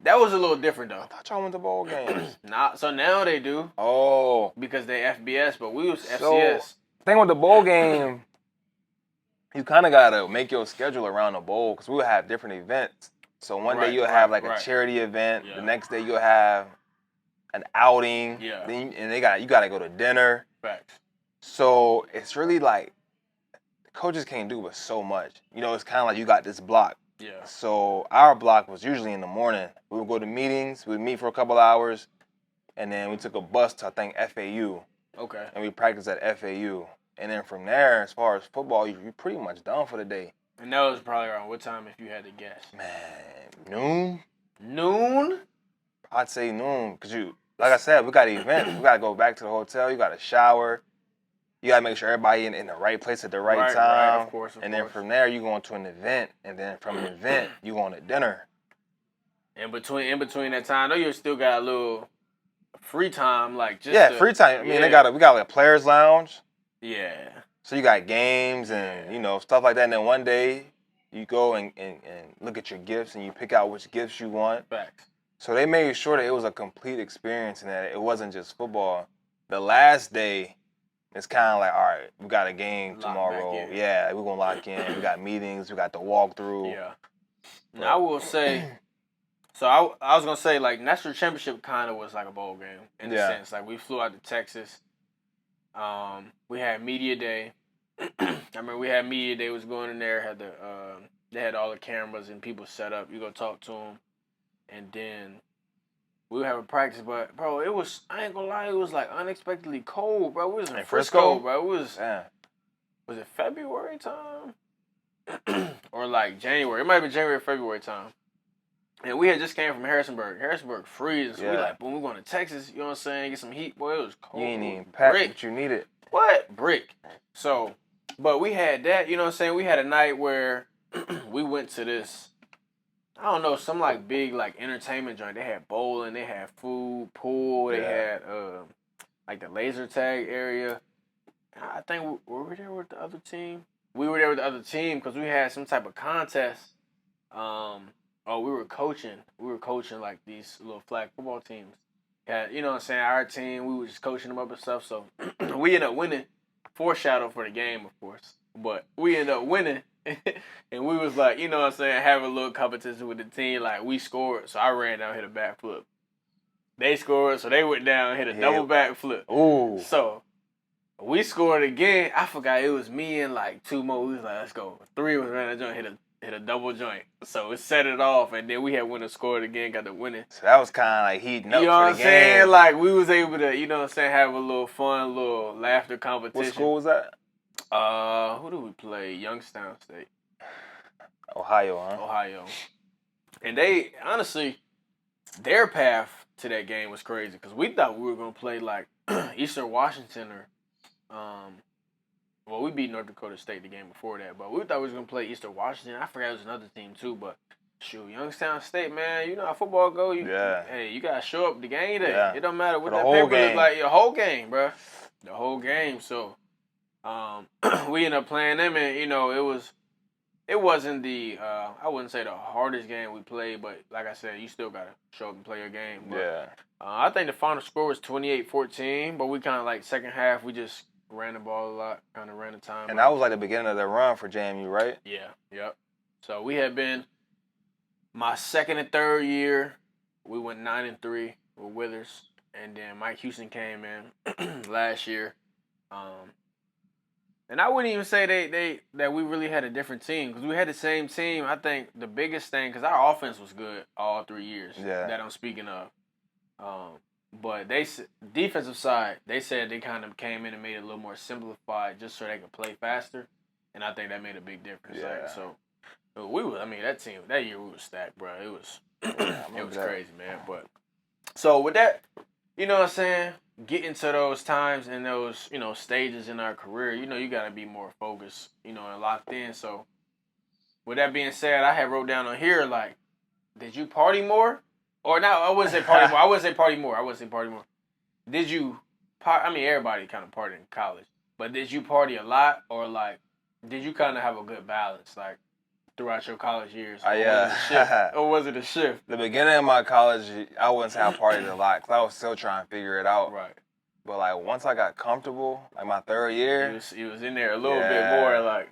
That was a little different though. I thought y'all went to bowl games. So now they do Oh. because they FBS, but we was So, FCS. thing with the bowl game, you kind of got to make your schedule around the bowl because we would have different events. So one day you'll have like a charity event. Yeah. The next day you'll have an outing. Yeah. Then you got to go to dinner. Facts. So it's really like the coaches can't do but so much. You know, it's kind of like you got this block. Yeah. So our block was usually in the morning. We would go to meetings. We'd meet for a couple hours, and then we took a bus to I think FAU, Okay. and we practiced at FAU. And then from there, as far as football, you're pretty much done for the day. And that was probably around what time if you had to guess? Man, noon? Noon. I'd say noon, because like I said, we got events. We got to go back to the hotel. You got to shower. You got to make sure everybody in the right place at the right time. Right, of course. And then from there, you going to an event. And then from an event, you going to dinner. in between that time, I know you still got a little free time, like just Free time. I mean, yeah. we got like a players lounge. Yeah. So you got games and, stuff like that. And then one day you go and look at your gifts and you pick out which gifts you want. Facts. So they made sure that it was a complete experience and that it wasn't just football. The last day, it's kind of like, all right, we got a game Lock tomorrow. back in. Yeah, we're going to lock in. We got meetings. We got the walkthrough. Yeah. Now, I will say, so I was going to say, like, National Championship kind of was like a bowl game in a sense. Like, we flew out to Texas. We had Media Day. I remember we had Media Day, was going in there, had they had all the cameras and people set up. You go talk to them. And then we would have a practice, but, bro, it was, I ain't going to lie, it was, like, unexpectedly cold, bro. We was in Frisco, bro. It was, was it February time? Or, like, January. It might have been January or February time. And we had just came from Harrisonburg. Harrisonburg freezing, so we like, boom, we're going to Texas, you know what I'm saying, get some heat. Boy, it was cold. You ain't even packed, but you need it. What? Brick. So, but we had that, you know what I'm saying? We had a night where we went to this, I don't know, some like big like entertainment joint. They had bowling, they had food, pool, they had like the laser tag area. I think were we there with the other team? We were there with the other team because we had some type of contest. We were coaching. We were coaching like these little flag football teams. had, you know what I'm saying, our team, we was just coaching them up and stuff. So we ended up winning. Foreshadow for the game, of course. But we ended up winning. And we was like, you know what I'm saying, having a little competition with the team. Like, we scored, so I ran down and hit a backflip. They scored, so they went down and hit a double backflip. Ooh. So we scored again. I forgot it was me and like two more. We was like, let's go. Three was running a joint, hit a double joint. So it set it off, and then we had went and scored again, got the winning. So that was kind of like heating up you know for what the I'm game. saying? Like, we was able to, you know what I'm saying, have a little fun, little laughter competition. What school was that? Who did we play? Youngstown State. Ohio, huh? Ohio. And they, honestly, their path to that game was crazy because we thought we were going to play like Eastern Washington or, well, we beat North Dakota State the game before that, but we thought we was going to play Eastern Washington. I forgot it was another team too, but shoot, Youngstown State, man, you know how football go. Hey, you got to show up the game day. Yeah. It don't matter what that paper look like. Your whole game, bro. The whole game. So we ended up playing them, and, you know, it wasn't the, I wouldn't say the hardest game we played, but like I said, you still got to show up and play your game. But, yeah. I think the final score was 28-14, but we kind of like second half, we just ran the ball a lot, kind of ran the time. And that was like the beginning of the run for JMU, right? Yeah, yep. So we had been, my second and third year, we went 9-3 with Withers, and then Mike Houston came in last year. And I wouldn't even say that we really had a different team because we had the same team. I think the biggest thing, because our offense was good all 3 years that I'm speaking of. But defensive side, they said they kind of came in and made it a little more simplified just so they could play faster. And I think that made a big difference. Yeah. Like, so that team, that year we was stacked, bro. It was, it was crazy, man. But so with that, you know what I'm saying? Getting to those times and those, you know, stages in our career, you know, you got to be more focused, you know, and locked in. So, with that being said, I had wrote down on here, like, did you party more? Or, no, I wouldn't say party more. I wouldn't say party more. Did you, I mean, everybody kind of partied in college. But did you party a lot? Or, like, did you kind of have a good balance, like, throughout your college years? Or was it a shift? The beginning of my college, I wouldn't say I partied a lot because I was still trying to figure it out. Right. But, like, once I got comfortable, like my third year. You was in there a little bit more, like.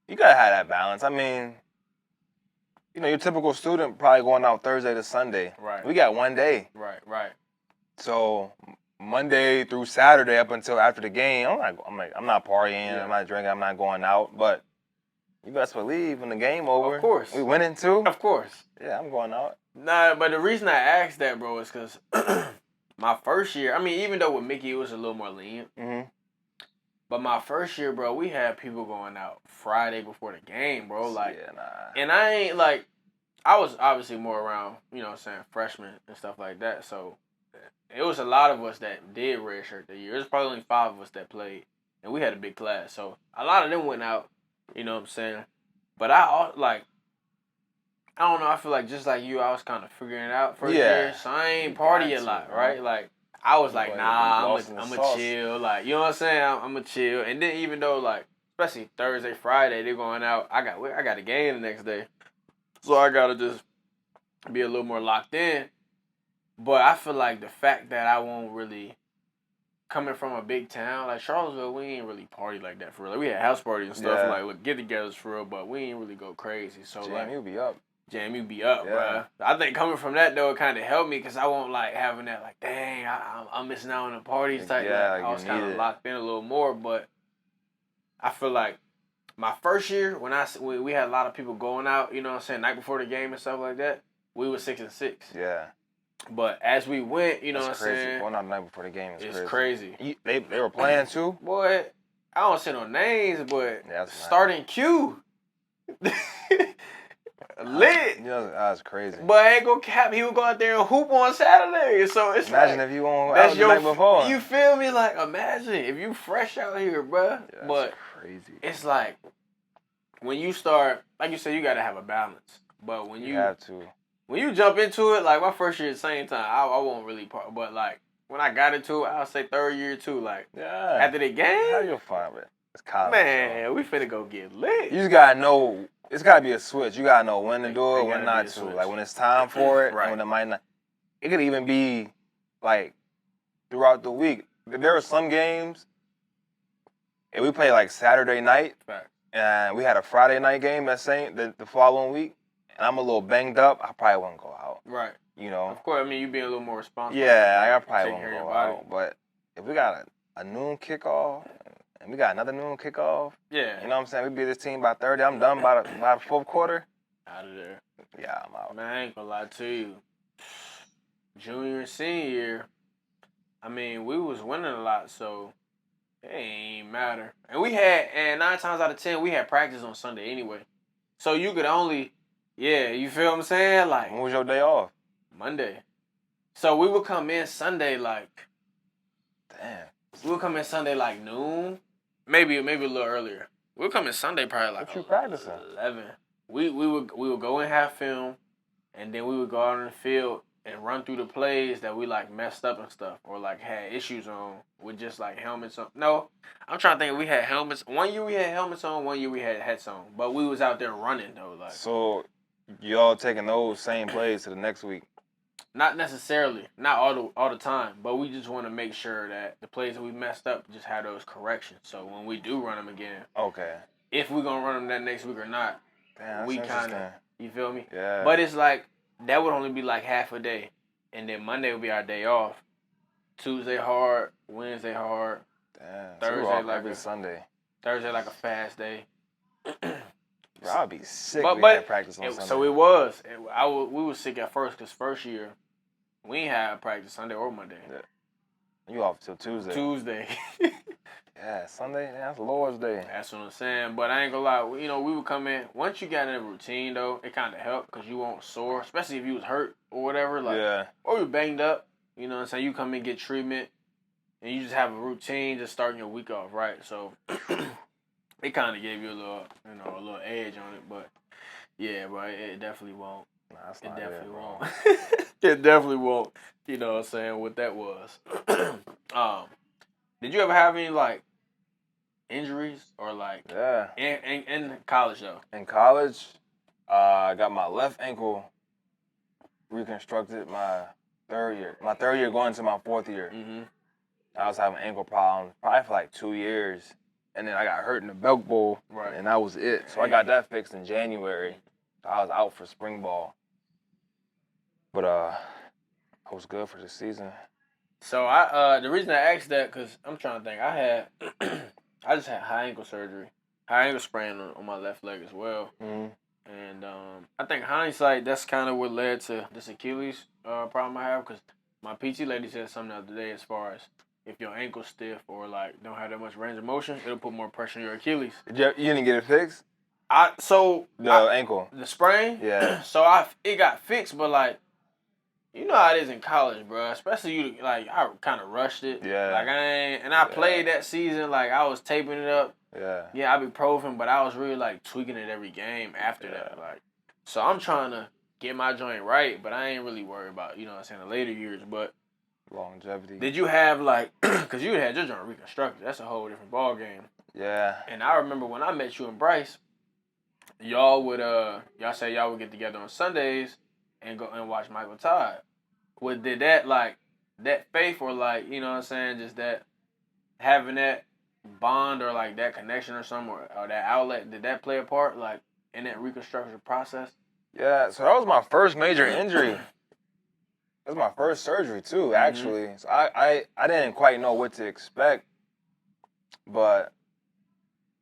You got to have that balance. I mean, you know, your typical student probably going out Thursday to Sunday. Right. We got one day. Right. So, Monday through Saturday up until after the game, I'm not partying, I'm not drinking, I'm not going out. But you best believe when the game over. Of course. We winning too. Of course. Yeah, I'm going out. Nah, but the reason I asked that, bro, is because my first year, I mean, even though with Mickey it was a little more lenient, but my first year, bro, we had people going out Friday before the game, bro. Like, and I ain't, like, I was obviously more around, you know what I'm saying, freshmen and stuff like that. So it was a lot of us that did redshirt the year. It was probably only 5 of us that played, and we had a big class. So a lot of them went out, you know what I'm saying. But I don't know, I feel like just like you, I was kind of figuring it out first year. So I ain't party a lot, right? Like, I was like, nah, I'm a chill. Like, you know what I'm saying? I'm a chill. And then even though, like, especially Thursday, Friday, they're going out, I got a game the next day. So I got to just be a little more locked in. But I feel like the fact that I won't really, coming from a big town, like Charlottesville, we ain't really party like that for real. Like, we had house parties and stuff, like, look, get-togethers for real, but we ain't really go crazy. So, JMU be up. JMU be up, bro. I think coming from that, though, it kind of helped me because I won't, like, having that, like, dang, I'm missing out on the parties type. Yeah, like, I was kind of locked in a little more, but I feel like my first year, when we had a lot of people going out, you know what I'm saying, night before the game and stuff like that, we were 6-6. Yeah. But as we went, you know That's what I'm crazy. saying? Going out the night before the game is crazy. They were playing too? Boy, I don't say no names, but starting Q. Lit. Yeah, that's crazy. But I ain't gonna cap. He would go out there and hoop on Saturday. So it's imagine like, if you on out the night before. You feel me? Like, imagine if you fresh out here, bruh. Yeah, but crazy. It's like when you start, like you said, you gotta have a balance. But when you have to. When you jump into it, like my first year at the same time, I won't really part. But like when I got into it, I'll say third year too. Like after the game, how you fun with it? It's college. Man, we finna go get lit. You just gotta know. It's gotta be a switch. You gotta know when to do it, when not to. Like when it's time for it, and when it might not. It could even be like throughout the week. There were some games, and we played like Saturday night, Fact. and we had a Friday night game the following week, and I'm a little banged up. I probably wouldn't go out. Right. You know. Of course, I mean, you being a little more responsible. Yeah, I probably taking won't care of go your body. out. But if we got a noon kickoff, and we got another noon kickoff, Yeah. you know what I'm saying? We beat this team by 30. I'm done by the fourth quarter. Out of there. Yeah, I'm out. Man, I ain't gonna lie to you. Junior and senior year, I mean, we was winning a lot, so it ain't matter. And 9 times out of 10, we had practice on Sunday anyway. So you could only, you feel what I'm saying? Like, When was your day off? Monday. So we would come in Sunday like, Damn. we would come in Sunday like noon, maybe a little earlier. We would come in Sunday probably like What you practicing? 11. We would go and have film, and then we would go out in the field and run through the plays that we like messed up and stuff, or like had issues on with just like helmets on. No, I'm trying to think. We had helmets. One year we had helmets on. One year we had hats on. But we was out there running though. Like, So y'all taking those same plays to the next week? not necessarily, not all the time, but we just want to make sure that the plays that we messed up just had those corrections. So when we do run them again, Okay. if we're gonna run them that next week or not, Damn, that's we kind interesting. of, you feel me? Yeah. But it's like, that would only be like half a day. And then Monday would be our day off. Tuesday hard, Wednesday hard, Damn. Thursday so we're off like every a- Sunday. Thursday like a fast day. Bro, I'd be sick But- if we but had practice on Sunday. So it was. We was sick at first because first year, we ain't had practice Sunday or Monday. Yeah. You off till Tuesday. Tuesday. Yeah, Sunday. Yeah, that's Lord's Day. That's what I'm saying. But I ain't gonna lie. We would come in. Once you got in a routine, though, it kind of helped because you won't sore, especially if you was hurt or whatever. Like, Yeah. or you banged up. You know what I'm saying? You come in, get treatment, and you just have a routine just starting your week off, right? So it kind of gave you a little edge on it. But yeah, bro, it definitely won't. Nah, that's It not definitely it, bro. won't. It definitely won't. You know what I'm saying? What that was. Did you ever have any like injuries or like Yeah. in college though? In college, I got my left ankle reconstructed my third year. My third year going into my fourth year. Mm-hmm. I was having ankle problems probably for like 2 years. And then I got hurt in the belt bowl. Right. And that was it. So I got that fixed in January. I was out for spring ball. But I was good for the season. So I the reason I asked that because I'm trying to think. I just had high ankle surgery, high ankle sprain on my left leg as well. Mm-hmm. And I think hindsight, that's kind of what led to this Achilles problem I have because my PT lady said something the other day as far as if your ankle's stiff or like don't have that much range of motion, it'll put more pressure on your Achilles. You didn't get it fixed? The Ankle. The sprain? Yeah. So it got fixed, but like, you know how it is in college, bro. Especially I kind of rushed it. Yeah. Like I played that season. Like I was taping it up. Yeah. Yeah, ibuprofen, but I was really like tweaking it every game after that. Like, so I'm trying to get my joint right, but I ain't really worried about what I'm saying the later years. But Longevity. did you have like, cause you had your joint reconstructed? That's a whole different ball game. Yeah. And I remember when I met you and Bryce, y'all say y'all would get together on Sundays and go and watch Michael Todd. Did that faith or like, you know what I'm saying, just that having that bond or like that connection or something or that outlet, did that play a part like in that reconstruction process? Yeah, so that was my first major injury. That was my first surgery too, actually. So I didn't quite know what to expect. But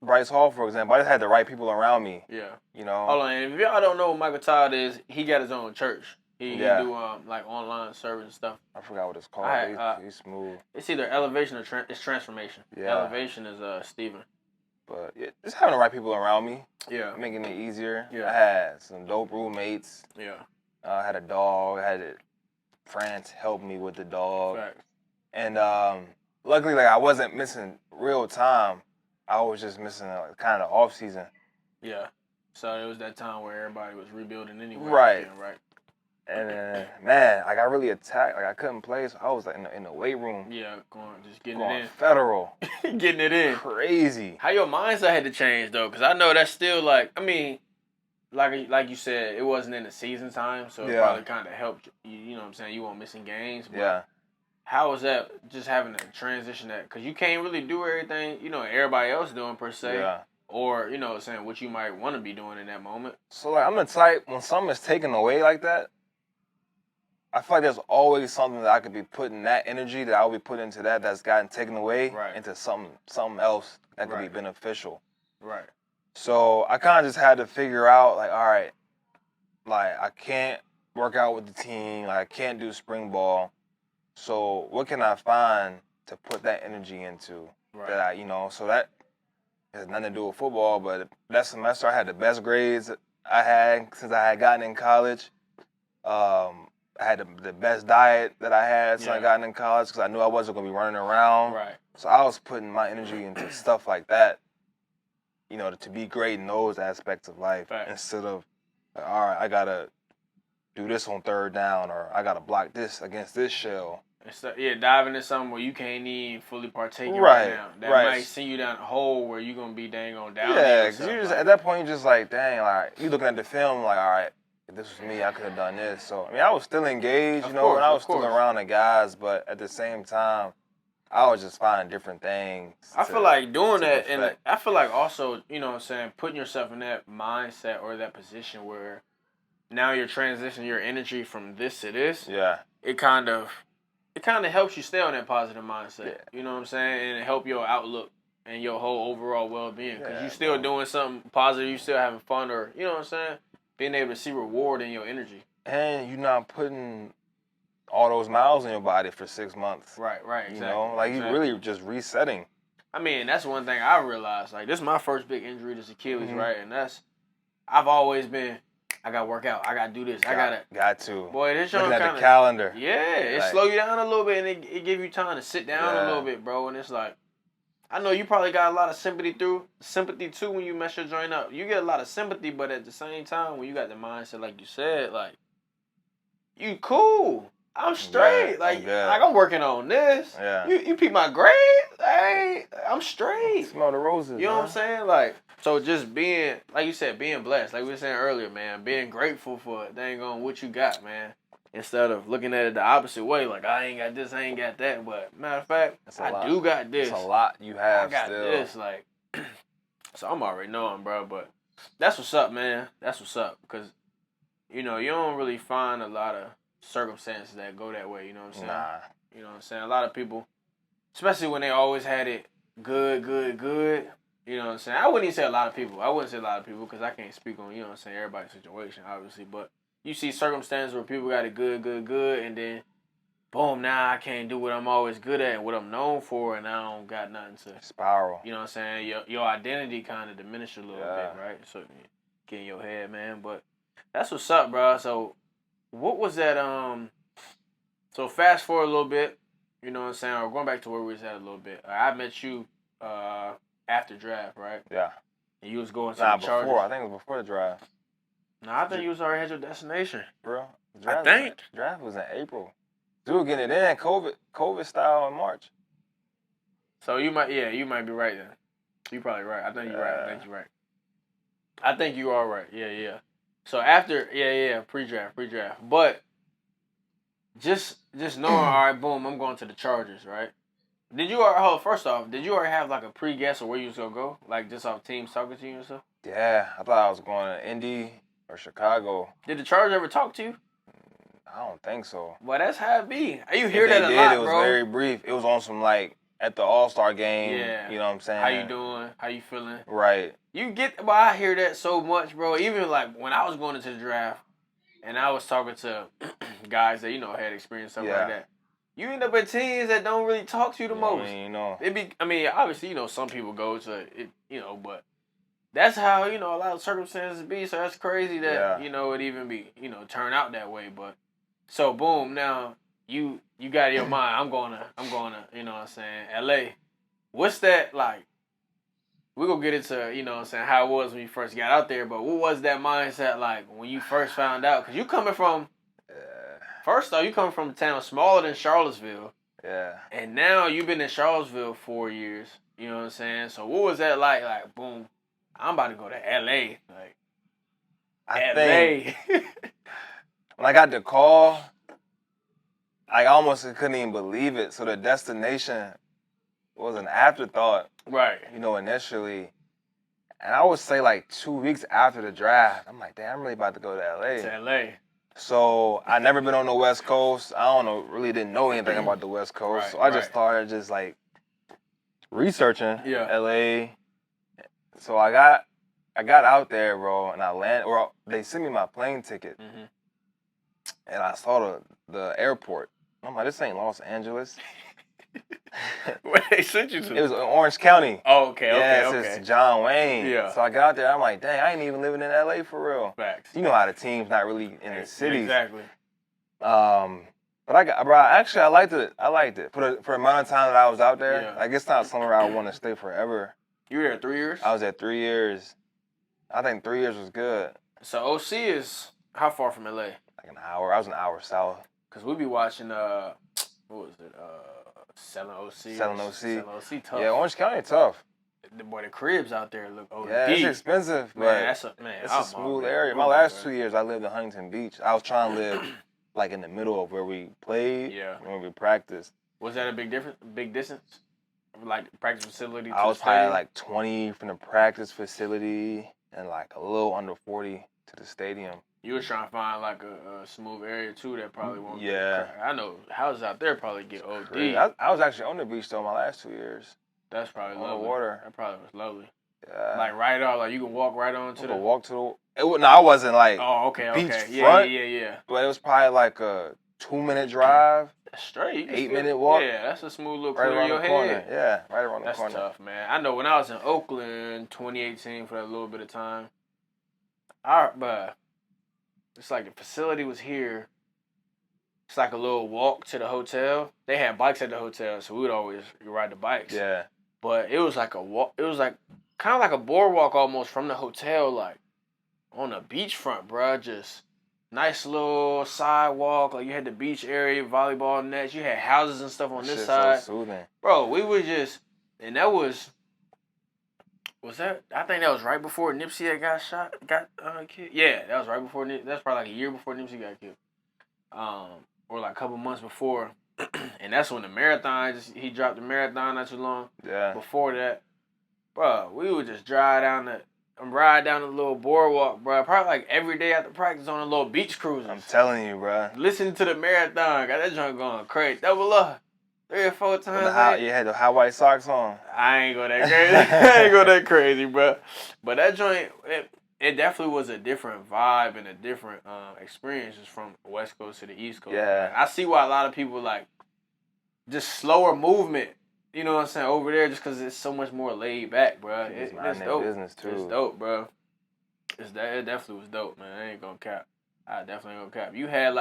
Bryce Hall, for example, I just had the right people around me. Yeah. You know? Hold on, and if y'all don't know what Michael Todd is, he got his own church. He do like online service and stuff. I forgot what it's called. He's smooth. It's either elevation or it's transformation. Yeah. Elevation is Steven. But yeah, just having the right people around me, Yeah. making it easier. Yeah. I had some dope roommates. Yeah. I had a dog. France help me with the dog. Facts. And luckily, like I wasn't missing real time. I was just missing kind of the off season. Yeah. So it was that time where everybody was rebuilding anyway. Right. Yeah, right. And then, man, I got really attacked. Like I couldn't play, so I was like in the weight room. Yeah, just getting Going it federal. in. Getting it in. Crazy. How your mindset had to change though, because I know that's still like, I mean, like you said, it wasn't in the season time, so it Yeah. probably kind of helped. You know what I'm saying? You weren't missing games. But Yeah. how was that just having to transition that? Because you can't really do everything, everybody else doing per se. Yeah. Or, saying what you might want to be doing in that moment. So, like, I'm the type, when something is taken away like that, I feel like there's always something that I could be putting that energy that I'll be putting into that's gotten taken away into something else that could be beneficial. Right. So I kind of just had to figure out, like, all right, like, I can't work out with the team, like, I can't do spring ball. So what can I find to put that energy into that I, so that has nothing to do with football, but that semester I had the best grades I had since I had gotten in college. I had the best diet that I had since I gotten in college because I knew I wasn't going to be running around. Right. So I was putting my energy into stuff like that, to be great in those aspects of life instead of, like, all right, I got to do this on third down or I got to block this against this shell. Diving into something where you can't even fully partake in right now. That might send you down a hole where you're going to be dang on down. Yeah, because you just, at that point, you're just like, dang, like, you looking at the film like, all right, if this was me, I could have done this. So, I mean, I was still engaged, and I was still around the guys, but at the same time, I was just finding different things. I feel like doing that, and I feel like also, putting yourself in that mindset or that position where now you're transitioning your energy from this to this. Yeah. It kind of helps you stay on that positive mindset. Yeah. You know what I'm saying? And it help your outlook and your whole overall well-being. Because you're still doing something positive. You still having fun or, you know what I'm saying? Being able to see reward in your energy. And you're not putting all those miles in your body for 6 months. Right, exactly. You're really just resetting. I mean, that's one thing I realized. Like, this is my first big injury to Achilles, right? And I've always been, I got to work out. I got to do this. Got to. Boy, this looking at the calendar. Yeah, it slow you down a little bit, and it give you time to sit down a little bit, bro. And it's like, I know you probably got a lot of sympathy too when you mess your joint up. You get a lot of sympathy, but at the same time, when you got the mindset, like you said, like, you cool. I'm straight. I'm working on this. Yeah. You peep my grades? Hey, I'm straight. Smell the roses. You know what I'm saying? Like, so just being, like you said, being blessed. Like we were saying earlier, man, being grateful for dang on what you got, man. Instead of looking at it the opposite way, like, I ain't got this, I ain't got that. But matter of fact, I do got this. It's a lot you have. I got still. this, like. So I'm already knowing, bro. But that's what's up, man. That's what's up, because you don't really find a lot of circumstances that go that way. You know what I'm saying? Nah. You know what I'm saying? A lot of people, especially when they always had it good. You know what I'm saying? I wouldn't even say a lot of people. I wouldn't say a lot of people because I can't speak on, everybody's situation, obviously. But you see circumstances where people got it good, and then, boom, now I can't do what I'm always good at and what I'm known for, and I don't got nothing to spiral. You know what I'm saying? Your identity kind of diminish a little bit, right? So get in your head, man. But that's what's up, bro. So what was that? So fast forward a little bit. You know what I'm saying? Or going back to where we was at a little bit. I met you after draft, right? Yeah. And you was going to the Chargers. Before. I think it was before the draft. No, I think you was already at your destination. Bro. Draft was in April. We were getting it in COVID style in March. So you might be right then. You probably right. I think you're right. I think you are right. Yeah. So after, pre-draft. But just knowing, all right, boom, I'm going to the Chargers, right? First off, did you already have like a pre-guess of where you was going to go? Like just off teams talking to you and stuff? Yeah, I thought I was going to Indy or Chicago. Did the Chargers ever talk to you? I don't think so. Well, that's how it be. You hear that a lot, bro. It was very brief. It was on some like at the All-Star game. Yeah. You know what I'm saying? How you doing? How you feeling? Right. I hear that so much, bro. Even like when I was going into the draft and I was talking to guys that, had experience, stuff like that. You end up at teams that don't really talk to you the most. Obviously, some people go to it, but that's how, a lot of circumstances be. So that's crazy that, it even be, turn out that way. But so boom, now you got in your mind, I'm going to, you know what I'm saying, LA. What's that like? We're going to get into, how it was when you first got out there. But what was that mindset like when you first found out? Because you coming from, first off, you coming from a town smaller than Charlottesville. Yeah. And now you've been in Charlottesville 4 years. You know what I'm saying? So what was that like? Like, boom, I'm about to go to LA. Like, I think when I got the call, I almost couldn't even believe it. So the destination was an afterthought, Right. Initially. And I would say like 2 weeks after the draft, I'm like, damn, I'm really about to go to LA. To LA. So I never been on the West Coast. I don't know, really didn't know anything about the West Coast. Right, So I just started just like researching LA. So I got out there, bro, and I landed. Or they sent me my plane ticket, and I saw the airport. I'm like, this ain't Los Angeles. Where they sent you to? It was in Orange County. Oh, okay, It's John Wayne. Yeah. So I got out there. I'm like, dang, I ain't even living in LA for real. Facts. You know how the team's not really in the cities. Exactly. But I liked it. I liked it for the amount of time that I was out there. Yeah. Like, it's not somewhere I want to stay forever. You were there 3 years? I was there 3 years. I think 3 years was good. So OC is how far from LA? Like an hour. I was an hour south. Cause we be watching what was it? Selling OC. Selling OC. Selling OC tough. Yeah, Orange County tough. The cribs out there look OD. Yeah, it's expensive, but it's a smooth area. My last 2 years, I lived in Huntington Beach. I was trying to live like in the middle of where we played, when we practiced. Was that a big distance? Like practice facility to I was the stadium? probably like 20 from the practice facility and like a little under 40 to the stadium. You was trying to find like a smooth area too that probably won't. Yeah. I know houses out there probably get OD. I was actually on the beach though my last 2 years. That's probably lovely. On the water. That probably was lovely. Yeah. Like right off, like you can walk right on to the. Walk to the. No, I wasn't like. Oh, okay, beach okay. front, Yeah. But it was probably like a 2-minute drive. That's straight. 8-minute walk. Yeah, that's a smooth little right clear around your the corner. head. Yeah, right around the That's corner. That's tough, man. I know when I was in Oakland, 2018, for that little bit of time. But it's like the facility was here. It's like a little walk to the hotel. They had bikes at the hotel, so we would always ride the bikes. Yeah. But it was like a walk. It was like kind of like a boardwalk almost from the hotel, like on the beachfront, bro. Just nice little sidewalk. Like you had the beach area, volleyball nets. You had houses and stuff on this side. So soothing. Bro, we were just, and that was that? I think that was right before Nipsey had got killed. Yeah, that was right before. That's probably like a year before Nipsey got killed. Or like a couple months before. And that's when the marathon, he dropped the marathon not too long. Yeah. Before that, bro, we would just ride down the little boardwalk, bro. Probably like every day after practice on a little beach cruises. I'm telling you, bro. Listen to the marathon. Got that joint going crazy. Double up 3 or 4 times. You had the high white socks on. I ain't go that crazy. Bro. But that joint, it definitely was a different vibe and a different experiences from West Coast to the East Coast. Yeah. I see why a lot of people like just slower movement. You know what I'm saying? Over there, just because it's so much more laid back, bro. It's dope. Business too. It's dope, bro. It definitely was dope, man. I ain't gonna cap. I definitely ain't gonna cap. You had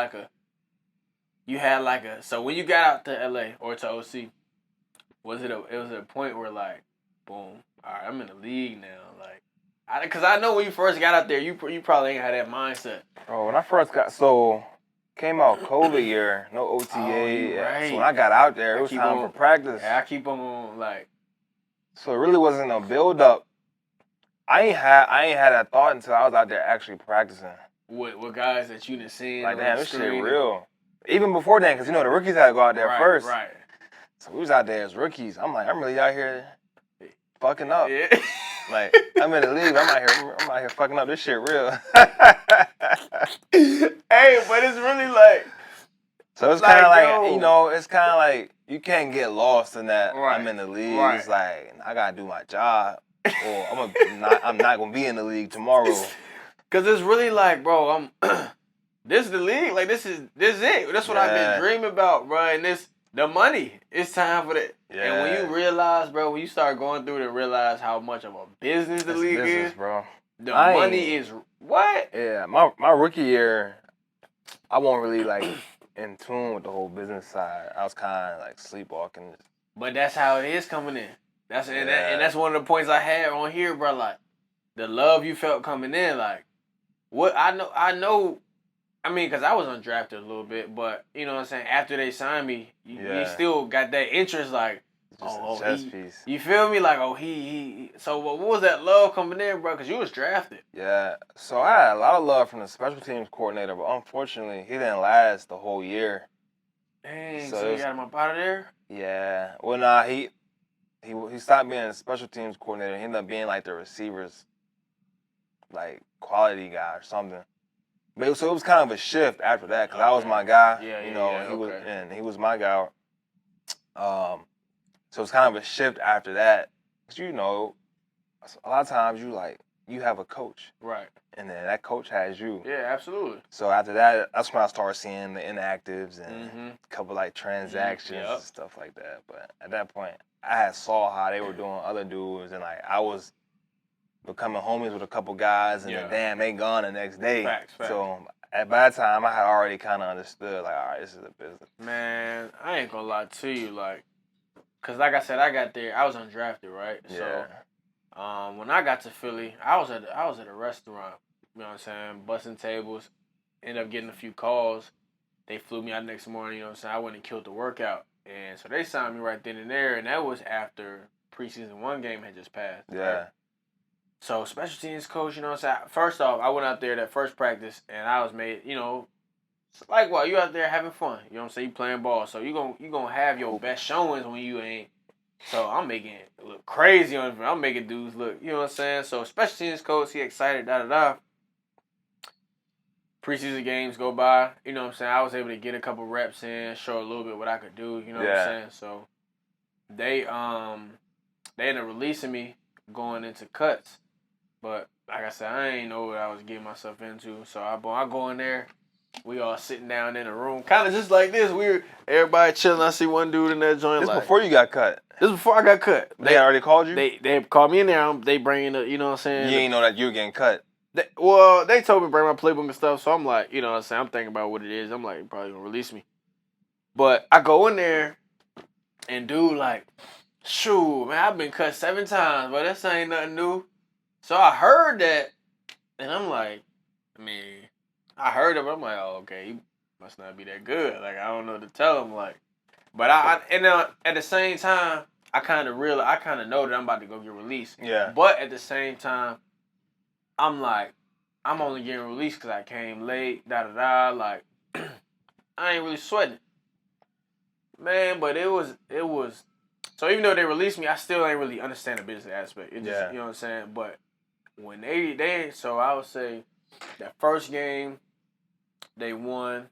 like a. So when you got out to LA or to OC, was it a point where like, boom, all right, I'm in the league now, like, because I know when you first got out there, you probably ain't had that mindset. Oh, when I first came out COVID year, no OTA. Oh, right. So when I got out there, it was time for practice. Yeah, I keep on like. So it really wasn't a build up. I ain't had that thought until I was out there actually practicing. With guys that you done seen. Like, damn, this shit real. Even before then, because the rookies had to go out there first. Right. So we was out there as rookies. I'm like, I'm really out here fucking up. Yeah. Like, I'm in the league. I'm out here fucking up. This shit real. Hey, but it's really like. So it's kind of like, it's kind of like you can't get lost in that. Right. I'm in the league. Right. It's like I gotta do my job, or I'm not gonna be in the league tomorrow. Cause it's really like, bro, this is the league. Like this is it. That's what I've been dreaming about, bro. And the money. It's time for that. Yeah. And when you realize, bro, when you start going through it and realize how much of a business the league is, bro. The money is what? Yeah, my rookie year, I wasn't really like in tune with the whole business side. I was kind of like sleepwalking. But that's how it is coming in. And that's one of the points I had on here, bro. Like the love you felt coming in, like what I know. I mean, because I was undrafted a little bit, but you know what I'm saying. After they signed me, you still got that interest, like piece. You feel me? Like he. So what was that love coming in, bro? Because you was drafted. Yeah. So I had a lot of love from the special teams coordinator, but unfortunately, he didn't last the whole year. Dang, So so it you was- got him up out of there? Yeah. Well, nah, he stopped being a special teams coordinator. He ended up being like the receivers, like quality guy or something. But so it was kind of a shift after that because I was Okay. my guy. Yeah, you yeah, know, yeah, he was okay. and he was my guy. So it's kind of a shift after that. 'Cause you know, a lot of times you have a coach, Right. and then that coach has you. Yeah, absolutely. So after that, that's when I started seeing the inactives and Mm-hmm. a couple like transactions Yep. and stuff like that. But at that point, I had saw how they were doing other dudes, and like I was becoming homies with a couple guys, and Yeah. then damn, they gone the next day. Facts. So by that time, I had already kind of understood like, all right, this is a business. Man, I ain't gonna lie to you, like, cause like I said, I got there. I was undrafted, right? Yeah. So, when I got to Philly, I was at a restaurant. You know what I'm saying? Busting tables. Ended up getting a few calls. They flew me out next morning. You know what I'm saying? I went and killed the workout, and so they signed me right then and there. And that was after preseason 1 game had just passed. Yeah. Right? So special teams coach, you know what I'm saying? First off, I went out there that first practice, and I was made, you know, like what, you out there having fun. You know what I'm saying? You playing ball, so you gonna have your best showings when you ain't. So I'm making it look crazy on. I'm making dudes look, you know what I'm saying? So special teams coach, he excited, da. Preseason games go by, you know what I'm saying? I was able to get a couple reps in, show a little bit what I could do, you know what I'm saying? So they ended up releasing me going into cuts. But like I said, I ain't know what I was getting myself into. So I go in there. We all sitting down in a room, kind of just like this. Everybody chilling. I see one dude in that joint. This like, before you got cut. This before I got cut. They already called you? They called me in there. They bringing the, you know what I'm saying? You ain't know that you were getting cut. They told me to bring my playbook and stuff. So I'm like, you know what I'm saying? I'm thinking about what it is. I'm like, probably gonna release me. But I go in there, and dude like, shoot, man, I've been cut 7 times, but this ain't nothing new. So I heard that, and I'm like, I heard it, but I'm like, oh, okay, he must not be that good. Like, I don't know what to tell him. Like, but at the same time, I kind of know that I'm about to go get released. Yeah. But at the same time, I'm like, I'm only getting released because I came late, da. Like, I ain't really sweating, man. But it was. So even though they released me, I still ain't really understand the business aspect. It just, you know what I'm saying. But when so I would say that first game they won,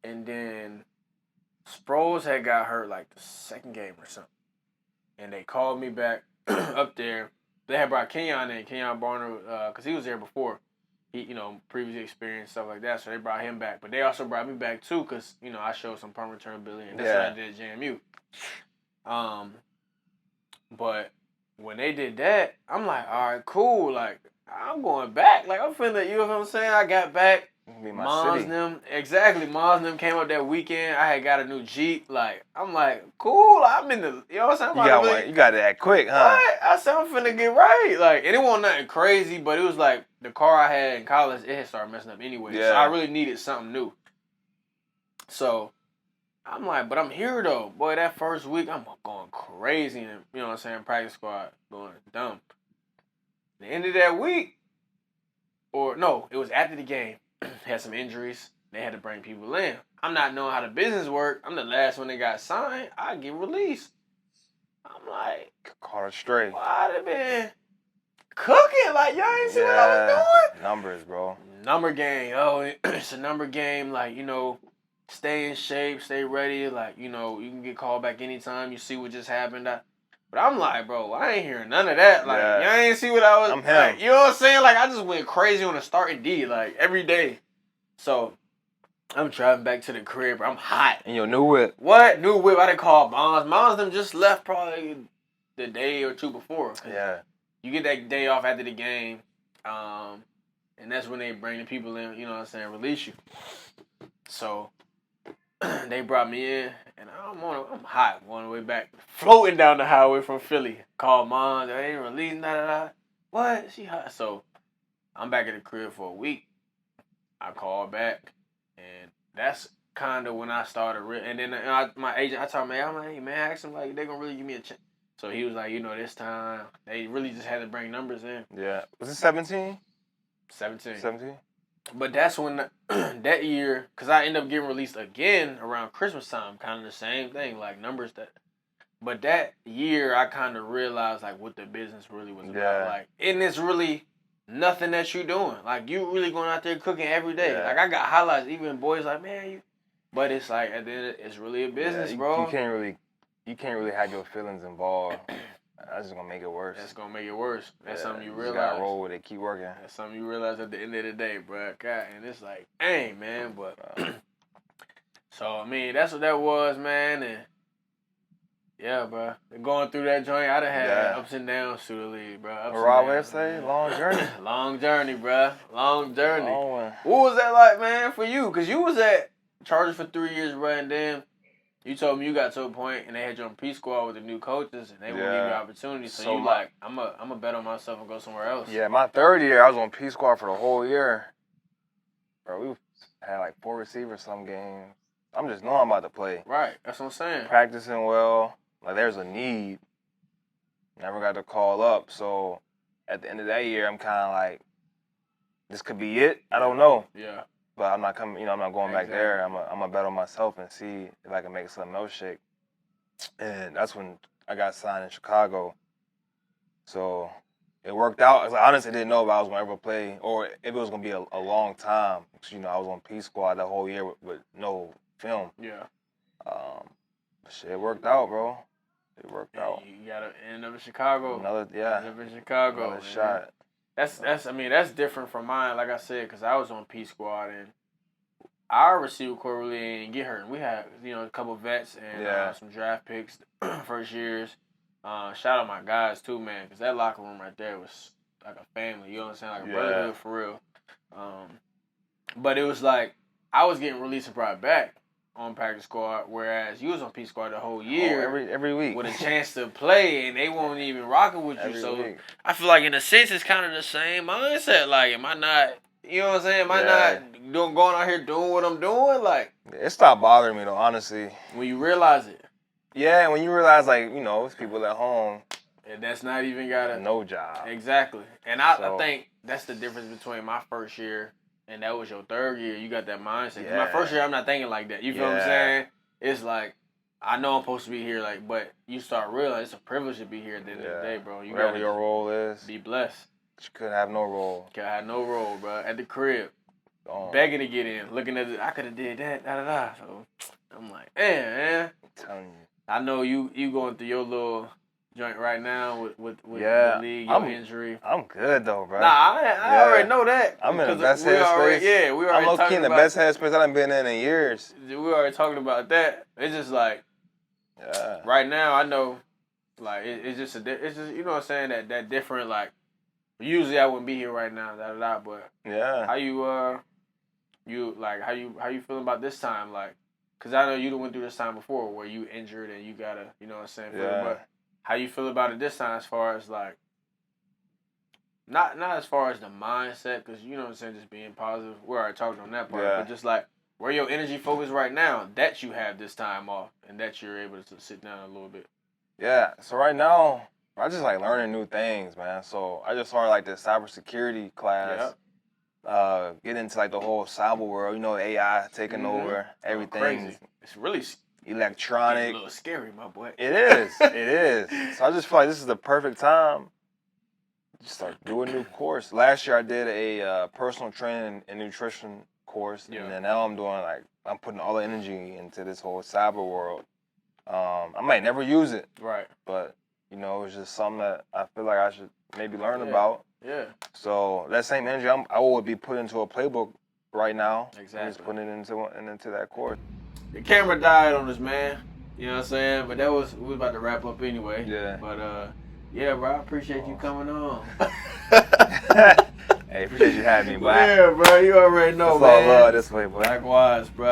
and then Sproles had got hurt like the second game or something, and they called me back up there. They had brought Kenyon in, Kenyon Barner, because he was there before. He, you know, previous experience, stuff like that. So they brought him back. But they also brought me back, too, because, you know, I showed some punt return ability. And that's what I did at JMU. But when they did that, I'm like, all right, cool. Like, I'm going back. Like, I'm finna, you know what I'm saying? I got back. Mons and them came up that weekend. I had got a new Jeep. Like, I'm like, cool. I'm in the, you know what I'm saying? You got it that quick, huh? What? I said, I'm finna get right. Like, and it wasn't nothing crazy, but it was like the car I had in college, it had started messing up anyway. Yeah. So I really needed something new. So I'm like, but I'm here though. Boy, that first week, I'm going crazy. And, you know what I'm saying? Practice squad going dumb. The end of that week, or no, it was after the game. Had some injuries. They had to bring people in. I'm not knowing how the business work. I'm the last one that got signed. I get released. I'm like, caught it straight. Why they been cooking? Like, y'all ain't see what I was doing? Numbers, bro. Number game. Oh, it's a number game. Like, you know, stay in shape, stay ready. Like, you know, you can get called back anytime you see what just happened. But I'm like, bro, I ain't hearing none of that. Like, y'all ain't see what I was. I'm him. Like, you know what I'm saying? Like, I just went crazy on the starting D, like, every day. So, I'm driving back to the crib, bro. I'm hot. And your new whip. What? New whip. I didn't call Mons. Mons them just left probably the day or two before. Yeah. You get that day off after the game, and that's when they bring the people in, you know what I'm saying, release you. So, they brought me in, and I'm hot on the way back, floating down the highway from Philly. Called Mons, they ain't releasing that. What? She hot. So, I'm back at the crib for a week. I called back, and that's kind of when I started. And then my agent, I told him, I'm like, hey, man, ask them, like, they going to really give me a chance. So he was like, you know, this time, they really just had to bring numbers in. Yeah. Was it 17? 17. 17? But that's when that year, because I ended up getting released again around Christmas time, kind of the same thing, like numbers that. But that year, I kind of realized like what the business really was about. Like, and it's really nothing that you doing. Like, you really going out there cooking every day. Yeah. Like, I got highlights. Even boys like, man, you. But it's like at the end, it's really a business, bro. You can't really have your feelings involved. That's just gonna make it worse. That's gonna make it worse. That's something you just realize. gotta roll with it. Keep working. That's something you realize at the end of the day, bro. God, and it's like, dang, man. But so I mean, that's what that was, man. And yeah, bro. Going through that joint, I done had ups and downs through the league, bro. Rob say, long journey. Long journey, bro. Long journey. Long one. What was that like, man, for you? Cause you was at Chargers for 3 years, bro, and then you told me you got to a point and they had you on P squad with the new coaches and they wouldn't give you opportunity. So you like, I'm a bet on myself and go somewhere else. Yeah, my third year, I was on P squad for the whole year. Bro, we had like 4 receivers some games. I'm just knowing I'm about to play. Right, that's what I'm saying. Practicing well. Like, there's a need. Never got to call up. So at the end of that year, I'm kind of like, this could be it. I don't know. Yeah. But I'm not coming, I'm not going back there. I'm a bet on myself and see if I can make something else shake. And that's when I got signed in Chicago. So it worked out. I honestly didn't know if I was going to ever play or if it was going to be a long time. Because, I was on P squad the whole year with no film. Yeah. But shit, it worked out, bro. It worked out. You got to end up in Chicago. End up in Chicago. Another shot. That's different from mine, like I said, because I was on P squad and our receiver core really didn't get hurt. We had, a couple vets and some draft picks first years. Shout out my guys too, man, because that locker room right there was like a family. You know what I'm saying? Like a brotherhood for real. But it was like I was getting released and brought back on practice squad, whereas you was on P squad the whole year, every week, with a chance to play, and they won't even rocking with you. So week. I feel like in a sense it's kind of the same mindset. Like, am I not? You know what I'm saying? Am I not going out here doing what I'm doing? Like, it stopped bothering me though, honestly. When you realize it. Yeah, when you realize it's people at home. And that's not even got no job. Exactly. And I think that's the difference between my first year and that was your third year. You got that mindset. Yeah. My first year, I'm not thinking like that. You feel what I'm saying? It's like, I know I'm supposed to be here, but you start realizing it's a privilege to be here at the end of the day, bro. You whatever your role is. Be blessed. You could have no role. Could have no role, bro. At the crib. Begging to get in. Looking at it, I could have did that, da-da-da. So, I'm like, man. I'm telling you. I know you going through your little joint right now with the league, your injury. I'm good though, bro. Nah, I already know that. I'm in the best headspace. Yeah, we already. I'm low-key in the best headspace I done been in years. We already talking about that. It's just like, right now I know, like it's just you know what I'm saying, that different, like, usually I wouldn't be here right now, but how you how you feeling about this time, like, cause I know you went through this time before where you injured and you gotta, you know what I'm saying, but how you feel about it this time as far as like, not as far as the mindset, because you know what I'm saying, just being positive. We already talked on that part, but just like where your energy focused right now that you have this time off and that you're able to sit down a little bit. Yeah, so right now I just like learning new things, man. So I just started like the cybersecurity class. Get into like the whole cyber world, AI taking over everything. Crazy. It's really electronic. It's a little scary, my boy. It is. It is. So I just feel like this is the perfect time to start doing a new course. Last year I did a personal training and nutrition course, and then now I'm putting all the energy into this whole cyber world. I might never use it, right? But it's just something that I feel like I should maybe learn about. Yeah. So that same energy I would be put into a playbook right now. Exactly. And just putting it into that course. The camera died on us, man. You know what I'm saying? But we was about to wrap up anyway. Yeah. But bro, I appreciate you coming on. Hey, appreciate you having me, bro. Yeah, bro, you already know, it's man. All love this way, boy. Likewise, bro.